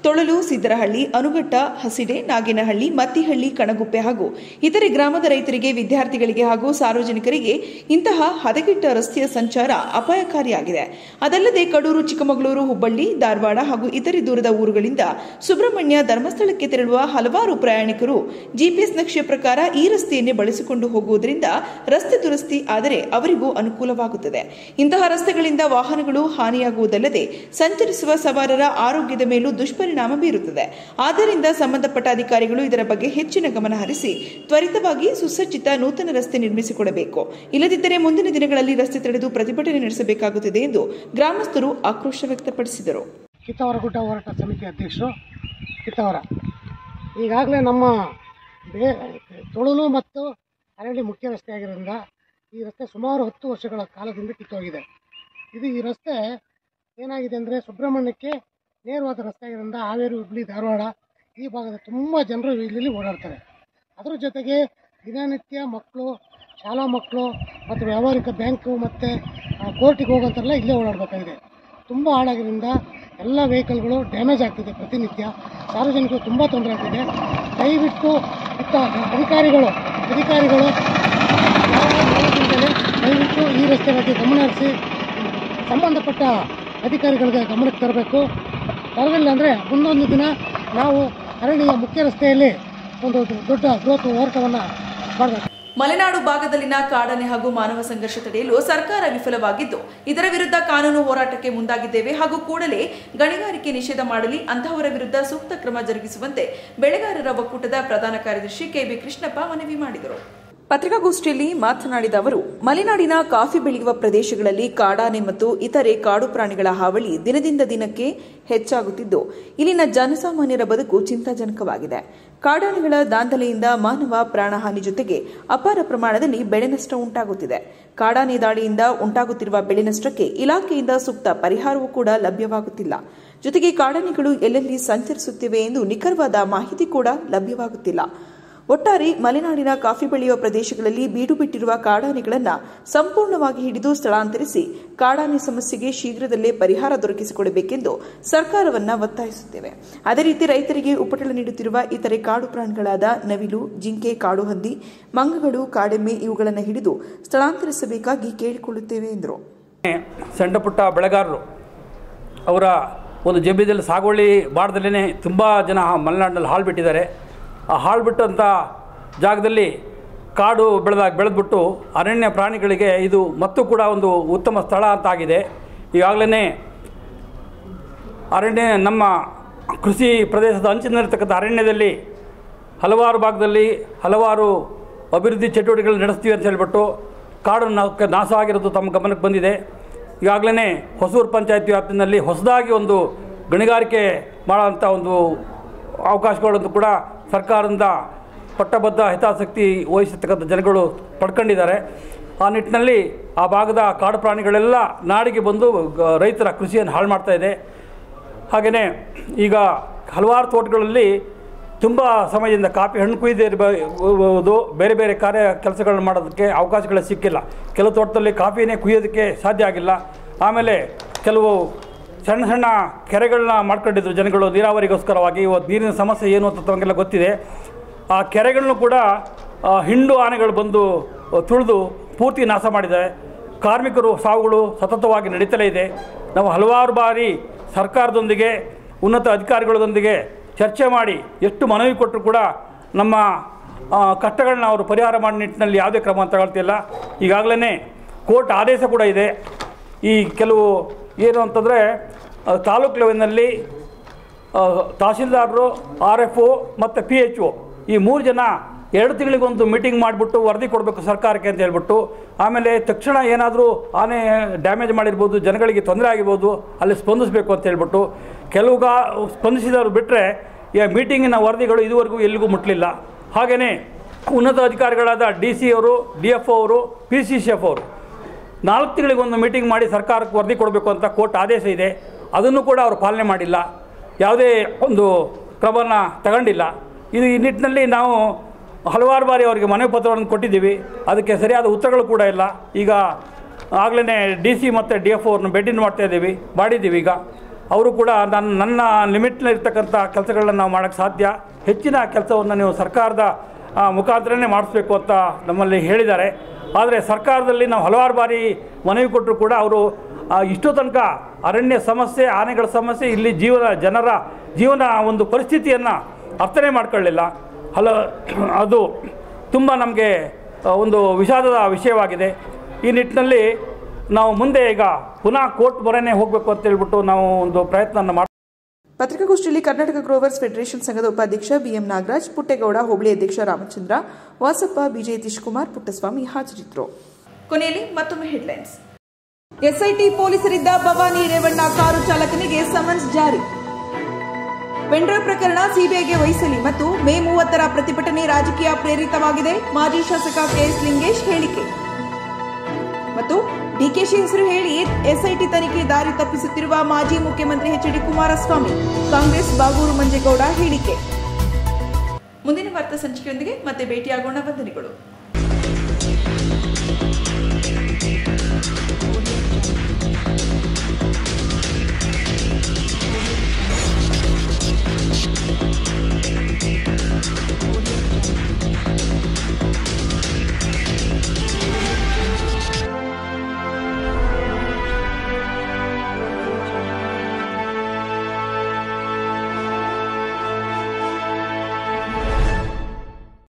ತೊಳಲು, ಸಿದ್ದರಹಳ್ಳಿ, ಅನುಘಟ್ಟ, ಹಸಿಡೆ, ನಾಗೇನಹಳ್ಳಿ, ಮತ್ತಿಹಳ್ಳಿ, ಕಣಗುಪ್ಪೆ ಹಾಗೂ ಇತರೆ ಗ್ರಾಮದ ರೈತರಿಗೆ, ವಿದ್ಯಾರ್ಥಿಗಳಿಗೆ ಹಾಗೂ ಸಾರ್ವಜನಿಕರಿಗೆ ಇಂತಹ ಹದಗೆಟ್ಟ ರಸ್ತೆಯ ಸಂಚಾರ ಅಪಾಯಕಾರಿಯಾಗಿದೆ. ಅದಲ್ಲದೆ ಕಡೂರು, ಚಿಕ್ಕಮಗಳೂರು, ಹುಬ್ಬಳ್ಳಿ, ಧಾರವಾಡ ಹಾಗೂ ಇತರೆ ದೂರದ ಊರುಗಳಿಂದ ಸುಬ್ರಹ್ಮಣ್ಯ, ಧರ್ಮಸ್ಥಳಕ್ಕೆ ತೆರಳುವ ಹಲವಾರು ಪ್ರಯಾಣಿಕರು ಜಿಪಿಎಸ್ ನಕ್ಷೆ ಪ್ರಕಾರ ಈ ರಸ್ತೆಯನ್ನೇ ಬಳಸಿಕೊಂಡು ಹೋಗುವುದರಿಂದ ರಸ್ತೆ ದುರಸ್ತಿ ಆದರೆ ಅವರಿಗೂ ಅನುಕೂಲವಾಗುತ್ತದೆ. ಇಂತಹ ರಸ್ತೆಗಳಿಂದ ವಾಹನಗಳು ಹಾನಿಯಾಗುವುದಲ್ಲದೆ ಸಂಚರಿಸುವ ಸವಾರರ ಆರೋಗ್ಯದ ಮೇಲೂ ದುಷ್ಪರಿಣಾಮ ಬೀರುತ್ತದೆ. ಆದ್ದರಿಂದ ಸಂಬಂಧಪಟ್ಟ ಅಧಿಕಾರಿಗಳು ಇದರ ಬಗ್ಗೆ ಹೆಚ್ಚಿನ ಗಮನ ಹರಿಸಿ ತ್ವರಿತವಾಗಿ ಸುಸಜ್ಜಿತ ನೂತನ ರಸ್ತೆ ನಿರ್ಮಿಸಿಕೊಡಬೇಕು. ಇಲ್ಲದಿದ್ದರೆ ಮುಂದಿನ ದಿನಗಳಲ್ಲಿ ರಸ್ತೆ ತಡೆದು ಪ್ರತಿಭಟನೆ ನಡೆಸಬೇಕಾಗುತ್ತದೆ ಎಂದು ಗ್ರಾಮಸ್ಥರು ಆಕ್ರೋಶ ವ್ಯಕ್ತಪಡಿಸಿದರು. ಕಿತ್ತವರಗುಡ್ಡ ಹೋರಾಟ ಸಮಿತಿ ಅಧ್ಯಕ್ಷರು ಕಿತ್ತವರ, ಈಗಾಗಲೇ ನಮ್ಮ ತೊಳಲು ಮತ್ತು ಅರಳಿ ಮುಖ್ಯ ರಸ್ತೆ ಆಗಿರೋದ್ರಿಂದ ಈ ರಸ್ತೆ ಸುಮಾರು 10 ವರ್ಷಗಳ ಕಾಲದಿಂದ ಕಿತ್ತೋಗಿದೆ. ಈ ರಸ್ತೆ ಏನಾಗಿದೆ ಅಂದರೆ ಸುಬ್ರಹ್ಮಣ್ಯಕ್ಕೆ ನೇರವಾದ ರಸ್ತೆ ಆಗಿರೋದ್ರಿಂದ ಹಾವೇರಿ, ಹುಬ್ಬಳ್ಳಿ, ಧಾರವಾಡ ಈ ಭಾಗದ ತುಂಬ ಜನರು ಇಲ್ಲಿ ಓಡಾಡ್ತಾರೆ. ಅದರ ಜೊತೆಗೆ ದಿನನಿತ್ಯ ಮಕ್ಕಳು, ಶಾಲಾ ಮಕ್ಕಳು ಮತ್ತು ವ್ಯಾವಹಾರಿಕ ಬ್ಯಾಂಕು ಮತ್ತು ಕೋರ್ಟಿಗೆ ಹೋಗೋಂಥರೆಲ್ಲ ಇಲ್ಲೇ ಓಡಾಡಬೇಕಾಗಿದೆ. ತುಂಬ ಹಾಳಾಗಿರೋದ್ರಿಂದ ಎಲ್ಲ ವೆಹಿಕಲ್ಗಳು ಡ್ಯಾಮೇಜ್ ಆಗ್ತಿದೆ. ಪ್ರತಿನಿತ್ಯ ಸಾರ್ವಜನಿಕರು ತುಂಬ ತೊಂದರೆ ಆಗ್ತಿದೆ. ದಯವಿಟ್ಟು ಅಧಿಕಾರಿಗಳು ದಯವಿಟ್ಟು ಈ ರಸ್ತೆ ಬಗ್ಗೆ ಗಮನ ಹರಿಸಿ ಸಂಬಂಧಪಟ್ಟ ಅಧಿಕಾರಿಗಳಿಗೆ ಗಮನಕ್ಕೆ ತರಬೇಕು. ತರಲಿಲ್ಲ ಅಂದರೆ ಮುಂದೊಂದು ದಿನ ನಾವು ಅರಣ್ಯ ಮುಖ್ಯ ರಸ್ತೆಯಲ್ಲಿ ಒಂದು ದೊಡ್ಡ ಬೃಹತ್ ಹೋರಾಟವನ್ನು ಮಾಡಬೇಕು. ಮಲೆನಾಡು ಭಾಗದಲ್ಲಿನ ಕಾಡಾನೆ ಹಾಗೂ ಮಾನವ ಸಂಘರ್ಷ ತಡೆಯಲು ಸರ್ಕಾರ ವಿಫಲವಾಗಿದ್ದು, ಇದರ ವಿರುದ್ಧ ಕಾನೂನು ಹೋರಾಟಕ್ಕೆ ಮುಂದಾಗಿದ್ದೇವೆ ಹಾಗೂ ಕೂಡಲೇ ಗಣಿಗಾರಿಕೆ ನಿಷೇಧ ಮಾಡಲಿ, ಅಂತಹವರ ವಿರುದ್ಧ ಸೂಕ್ತ ಕ್ರಮ ಜರುಗಿಸುವಂತೆ ಬೆಳೆಗಾರರ ಒಕ್ಕೂಟದ ಪ್ರಧಾನ ಕಾರ್ಯದರ್ಶಿ ಕೆಬಿ ಕೃಷ್ಣಪ್ಪ ಮನವಿ ಮಾಡಿದರು. ಪತ್ರಿಕಾಗೋಷ್ಠಿಯಲ್ಲಿ ಮಾತನಾಡಿದ ಅವರು, ಮಲೆನಾಡಿನ ಕಾಫಿ ಬೆಳೆಯುವ ಪ್ರದೇಶಗಳಲ್ಲಿ ಕಾಡಾನೆ ಮತ್ತು ಇತರೆ ಕಾಡು ಪ್ರಾಣಿಗಳ ಹಾವಳಿ ದಿನದಿಂದ ದಿನಕ್ಕೆ ಹೆಚ್ಚಾಗುತ್ತಿದ್ದು, ಇಲ್ಲಿನ ಜನಸಾಮಾನ್ಯರ ಬದುಕು ಚಿಂತಾಜನಕವಾಗಿದೆ. ಕಾಡಾನೆಗಳ ದಾಂಧಲೆಯಿಂದ ಮಾನವ ಪ್ರಾಣಹಾನಿ ಜೊತೆಗೆ ಅಪಾರ ಪ್ರಮಾಣದಲ್ಲಿ ಬೆಳೆ ನಷ್ಟ ಉಂಟಾಗುತ್ತಿದೆ. ಕಾಡಾನೆ ದಾಳಿಯಿಂದ ಉಂಟಾಗುತ್ತಿರುವ ಬೆಳೆ ನಷ್ಟಕ್ಕೆ ಇಲಾಖೆಯಿಂದ ಸೂಕ್ತ ಪರಿಹಾರವೂ ಕೂಡ ಲಭ್ಯವಾಗುತ್ತಿಲ್ಲ. ಜೊತೆಗೆ ಕಾಡಾನೆಗಳು ಎಲ್ಲೆಲ್ಲಿ ಸಂಚರಿಸುತ್ತಿವೆ ಎಂದು ನಿಖರವಾದ ಮಾಹಿತಿ ಕೂಡ ಲಭ್ಯವಾಗುತ್ತಿಲ್ಲ. ಒಟ್ಟಾರೆ ಮಲೆನಾಡಿನ ಕಾಫಿ ಬೆಳೆಯುವ ಪ್ರದೇಶಗಳಲ್ಲಿ ಬೀಡು ಬಿಟ್ಟಿರುವ ಕಾಡಾನೆಗಳನ್ನು ಸಂಪೂರ್ಣವಾಗಿ ಹಿಡಿದು ಸ್ಥಳಾಂತರಿಸಿ ಕಾಡಾನೆ ಸಮಸ್ಯೆಗೆ ಶೀಘ್ರದಲ್ಲೇ ಪರಿಹಾರ ದೊರಕಿಸಿಕೊಡಬೇಕೆಂದು ಸರ್ಕಾರವನ್ನು ಒತ್ತಾಯಿಸುತ್ತೇವೆ. ಅದೇ ರೀತಿ ರೈತರಿಗೆ ಉಪಟಳ ನೀಡುತ್ತಿರುವ ಇತರೆ ಕಾಡು ಪ್ರಾಣಿಗಳಾದ ನವಿಲು, ಜಿಂಕೆ, ಕಾಡು ಹಂದಿ, ಮಂಗಗಳು, ಕಾಡೆಮ್ಮೆ ಇವುಗಳನ್ನು ಹಿಡಿದು ಸ್ಥಳಾಂತರಿಸಬೇಕಾಗಿ ಕೇಳಿಕೊಳ್ಳುತ್ತೇವೆ ಎಂದರು. ಸಣ್ಣ ಪುಟ್ಟ ಬೆಳೆಗಾರರು ಅವರ ಒಂದು ಜಮೀನಲ್ಲಿ ಸಾಗುವಳಿ ಮಾಡದಲ್ಲೇ ತುಂಬ ಜನ ಮಲೆನಾಡಿನಲ್ಲಿ ಹಾಳು ಬಿಟ್ಟಿದ್ದಾರೆ. ಆ ಹಾಳು ಬಿಟ್ಟಂಥ ಜಾಗದಲ್ಲಿ ಕಾಡು ಬೆಳೆದ್ಬಿಟ್ಟು ಅರಣ್ಯ ಪ್ರಾಣಿಗಳಿಗೆ ಇದು ಮತ್ತು ಕೂಡ ಒಂದು ಉತ್ತಮ ಸ್ಥಳ ಅಂತಾಗಿದೆ. ಈಗಾಗಲೇ ನಮ್ಮ ಕೃಷಿ ಪ್ರದೇಶದ ಅಂಚಿನಲ್ಲಿರ್ತಕ್ಕಂಥ ಅರಣ್ಯದಲ್ಲಿ ಹಲವಾರು ಭಾಗದಲ್ಲಿ ಹಲವಾರು ಅಭಿವೃದ್ಧಿ ಚಟುವಟಿಕೆಗಳು ನಡೆಸ್ತೀವಿ ಅಂತ ಹೇಳಿಬಿಟ್ಟು ಕಾಡು ನಾಶ ಆಗಿರೋದು ತಮ್ಮ ಗಮನಕ್ಕೆ ಬಂದಿದೆ. ಈಗಾಗಲೇ ಹೊಸೂರು ಪಂಚಾಯತ್ ವ್ಯಾಪ್ತಿನಲ್ಲಿ ಹೊಸದಾಗಿ ಒಂದು ಗಣಿಗಾರಿಕೆ ಮಾಡೋಂಥ ಒಂದು ಅವಕಾಶಗಳನ್ನು ಕೂಡ ಸರ್ಕಾರದಿಂದ ಪಟ್ಟಬದ್ಧ ಹಿತಾಸಕ್ತಿ ವಹಿಸತಕ್ಕಂಥ ಜನಗಳು ಪಡ್ಕೊಂಡಿದ್ದಾರೆ. ಆ ನಿಟ್ಟಿನಲ್ಲಿ ಆ ಭಾಗದ ಕಾಡು ಪ್ರಾಣಿಗಳೆಲ್ಲ ನಾಡಿಗೆ ಬಂದು ರೈತರ ಕೃಷಿಯನ್ನು ಹಾಳು ಮಾಡ್ತಾಯಿದೆ. ಹಾಗೆಯೇ ಈಗ ಹಲವಾರು ತೋಟಗಳಲ್ಲಿ ತುಂಬ ಸಮಯದಿಂದ ಕಾಫಿ ಹಣ್ಣು ಕುಯ್ದಿರ್ಬೋದು, ಬೇರೆ ಬೇರೆ ಕೆಲಸಗಳನ್ನು ಮಾಡೋದಕ್ಕೆ ಅವಕಾಶಗಳೇ ಸಿಕ್ಕಿಲ್ಲ. ಕೆಲವು ತೋಟದಲ್ಲಿ ಕಾಫಿನೇ ಕುಯ್ಯೋದಕ್ಕೆ ಸಾಧ್ಯ ಆಗಿಲ್ಲ. ಆಮೇಲೆ ಕೆಲವು ಸಣ್ಣ ಸಣ್ಣ ಕೆರೆಗಳನ್ನ ಮಾಡ್ಕೊಂಡಿದ್ರು ಜನಗಳು ನೀರಾವರಿಗೋಸ್ಕರವಾಗಿ. ಇವತ್ತು ನೀರಿನ ಸಮಸ್ಯೆ ಏನು ಅಂತ ತಮಗೆಲ್ಲ ಗೊತ್ತಿದೆ. ಆ ಕೆರೆಗಳನ್ನು ಕೂಡ ಹಿಂಡು ಆನೆಗಳು ಬಂದು ತುಳಿದು ಪೂರ್ತಿ ನಾಶ ಮಾಡಿದೆ. ಕಾರ್ಮಿಕರು ಸಾವುಗಳು ಸತತವಾಗಿ ನಡೀತಲೇ ಇದೆ. ನಾವು ಹಲವಾರು ಬಾರಿ ಸರ್ಕಾರದೊಂದಿಗೆ ಉನ್ನತ ಅಧಿಕಾರಿಗಳೊಂದಿಗೆ ಚರ್ಚೆ ಮಾಡಿ ಎಷ್ಟು ಮನವಿ ಕೊಟ್ಟರು ಕೂಡ ನಮ್ಮ ಕಷ್ಟಗಳನ್ನ ಅವರು ಪರಿಹಾರ ಮಾಡೋ ನಿಟ್ಟಿನಲ್ಲಿ ಯಾವುದೇ ಕ್ರಮ ತಗೊಳ್ತಿಲ್ಲ. ಈಗಾಗಲೇ ಕೋರ್ಟ್ ಆದೇಶ ಕೂಡ ಇದೆ. ಈ ಕೆಲವು ಏನು ಅಂತಂದರೆ ತಾಲೂಕು ಲೆವೆಲ್ನಲ್ಲಿ ತಹಸೀಲ್ದಾರರು, RFO ಮತ್ತು PHO ಈ 3 ಜನ 2 ತಿಂಗಳಿಗೊಂದು ಮೀಟಿಂಗ್ ಮಾಡಿಬಿಟ್ಟು ವರದಿ ಕೊಡಬೇಕು ಸರ್ಕಾರಕ್ಕೆ ಅಂತ ಹೇಳ್ಬಿಟ್ಟು, ಆಮೇಲೆ ತಕ್ಷಣ ಏನಾದರೂ ಆನೆ ಡ್ಯಾಮೇಜ್ ಮಾಡಿರ್ಬೋದು, ಜನಗಳಿಗೆ ತೊಂದರೆ ಆಗಿರ್ಬೋದು, ಅಲ್ಲಿ ಸ್ಪಂದಿಸಬೇಕು ಅಂತ ಹೇಳ್ಬಿಟ್ಟು ಕೆಲವು ಸ್ಪಂದಿಸಿದವರು ಬಿಟ್ಟರೆ ಈ ಮೀಟಿಂಗಿನ ವರದಿಗಳು ಇದುವರೆಗೂ ಎಲ್ಲಿಗೂ ಮುಟ್ಟಲಿಲ್ಲ. ಹಾಗೆಯೇ ಉನ್ನತ ಅಧಿಕಾರಿಗಳಾದ DC ಅವರು, DFO ಅವರು, PCCF ಅವರು 4 ತಿಂಗಳಿಗೊಂದು ಮೀಟಿಂಗ್ ಮಾಡಿ ಸರ್ಕಾರಕ್ಕೆ ವರದಿ ಕೊಡಬೇಕು ಅಂತ ಕೋರ್ಟ್ ಆದೇಶ ಇದೆ. ಅದನ್ನು ಕೂಡ ಅವರು ಪಾಲನೆ ಮಾಡಿಲ್ಲ, ಯಾವುದೇ ಒಂದು ಕ್ರಮನ ತಗೊಂಡಿಲ್ಲ. ಈ ನಿಟ್ಟಿನಲ್ಲಿ ನಾವು ಹಲವಾರು ಬಾರಿ ಅವರಿಗೆ ಮನವಿ ಪತ್ರವನ್ನು ಕೊಟ್ಟಿದ್ದೀವಿ, ಅದಕ್ಕೆ ಸರಿಯಾದ ಉತ್ತರಗಳು ಕೂಡ ಇಲ್ಲ. ಈಗ ಆಗಲೇ DC ಮತ್ತು DFO ಅವ್ರನ್ನ ಭೇಟಿ ಮಾಡಿದ್ದೀವಿ. ಈಗ ಅವರು ಕೂಡ ನನ್ನ ಲಿಮಿಟ್ನಲ್ಲಿರ್ತಕ್ಕಂಥ ಕೆಲಸಗಳನ್ನ ನಾವು ಮಾಡೋಕ್ಕೆ ಸಾಧ್ಯ, ಹೆಚ್ಚಿನ ಕೆಲಸವನ್ನು ನೀವು ಸರ್ಕಾರದ ಮುಖಾಂತರನೇ ಮಾಡಿಸ್ಬೇಕು ಅಂತ ನಮ್ಮಲ್ಲಿ ಹೇಳಿದ್ದಾರೆ. ಆದರೆ ಸರ್ಕಾರದಲ್ಲಿ ನಾವು ಹಲವಾರು ಬಾರಿ ಮನವಿ ಕೊಟ್ಟರು ಕೂಡ ಅವರು ಇಷ್ಟೋ ತನಕ ಅರಣ್ಯ ಸಮಸ್ಯೆ, ಆನೆಗಳ ಸಮಸ್ಯೆ, ಇಲ್ಲಿ ಜನರ ಜೀವನ ಒಂದು ಪರಿಸ್ಥಿತಿಯನ್ನು ಅರ್ಥನೇ ಮಾಡ್ಕೊಳ್ಳಿಲ್ಲ. ಅದು ತುಂಬ ನಮಗೆ ಒಂದು ವಿಷಾದದ ವಿಷಯವಾಗಿದೆ. ಈ ನಿಟ್ಟಿನಲ್ಲಿ ನಾವು ಮುಂದೆ ಈಗ ಪುನಃ ಕೋರ್ಟ್ ಮೊರೆನೇ ಹೋಗಬೇಕು ಅಂತ ಹೇಳ್ಬಿಟ್ಟು ನಾವು ಒಂದು ಪ್ರಯತ್ನ ಮಾಡಿ. ಪತ್ರಿಕಾಗೋಷ್ಠಿಯಲ್ಲಿ ಕರ್ನಾಟಕ ಗ್ರೋವರ್ಸ್ ಫೆಡರೇಷನ್ ಸಂಘದ ಉಪಾಧ್ಯಕ್ಷ BM ನಾಗರಾಜ್, ಪುಟ್ಟೇಗೌಡ, ಹೋಬಳಿ ಅಧ್ಯಕ್ಷ ರಾಮಚಂದ್ರ, ವಾಸಪ್ಪ, BJ ಯತೀಶ್ ಕುಮಾರ್, ಪುಟ್ಟಸ್ವಾಮಿ ಹಾಜರಿದ್ದರು. ಕೊನೆಯಲ್ಲಿ ಮತ್ತೊಮ್ಮೆ ಹೆಡ್ಲೈನ್ಸ್. SIT ಪೊಲೀಸರಿದ್ದ ಭವಾನಿ ರೇವಣ್ಣ ಕಾರು ಚಾಲಕನಿಗೆ ಸಮನ್ಸ್ ಜಾರಿ. ಪೆಂಡ್ರೈವ್ ಪ್ರಕರಣ ಸಿಬಿಐಗೆ ವಹಿಸಲಿ ಮತ್ತು ಮೇ 30ರ ಪ್ರತಿಭಟನೆ ರಾಜಕೀಯ ಪ್ರೇರಿತವಾಗಿದೆ, ಮಾಜಿ ಶಾಸಕ KS ಲಿಂಗೇಶ್ ಹೇಳಿಕೆ. ಮತ್ತು DKಶಿ ಹೆಸರು ಹೇಳಿ SIT ತನಿಖೆ ದಾರಿ ತಪ್ಪಿಸುತ್ತಿರುವ ಮಾಜಿ ಮುಖ್ಯಮಂತ್ರಿ HD ಕುಮಾರಸ್ವಾಮಿ, ಕಾಂಗ್ರೆಸ್ ಬಾಗೂರು ಮಂಜೇಗೌಡ ಹೇಳಿಕೆ. ಮುಂದಿನ ವಾರ್ತಾ ಸಂಚಿಕೆಯೊಂದಿಗೆ ಮತ್ತೆ ಭೇಟಿಯಾಗೋಣ. ವಂದನೆಗಳು.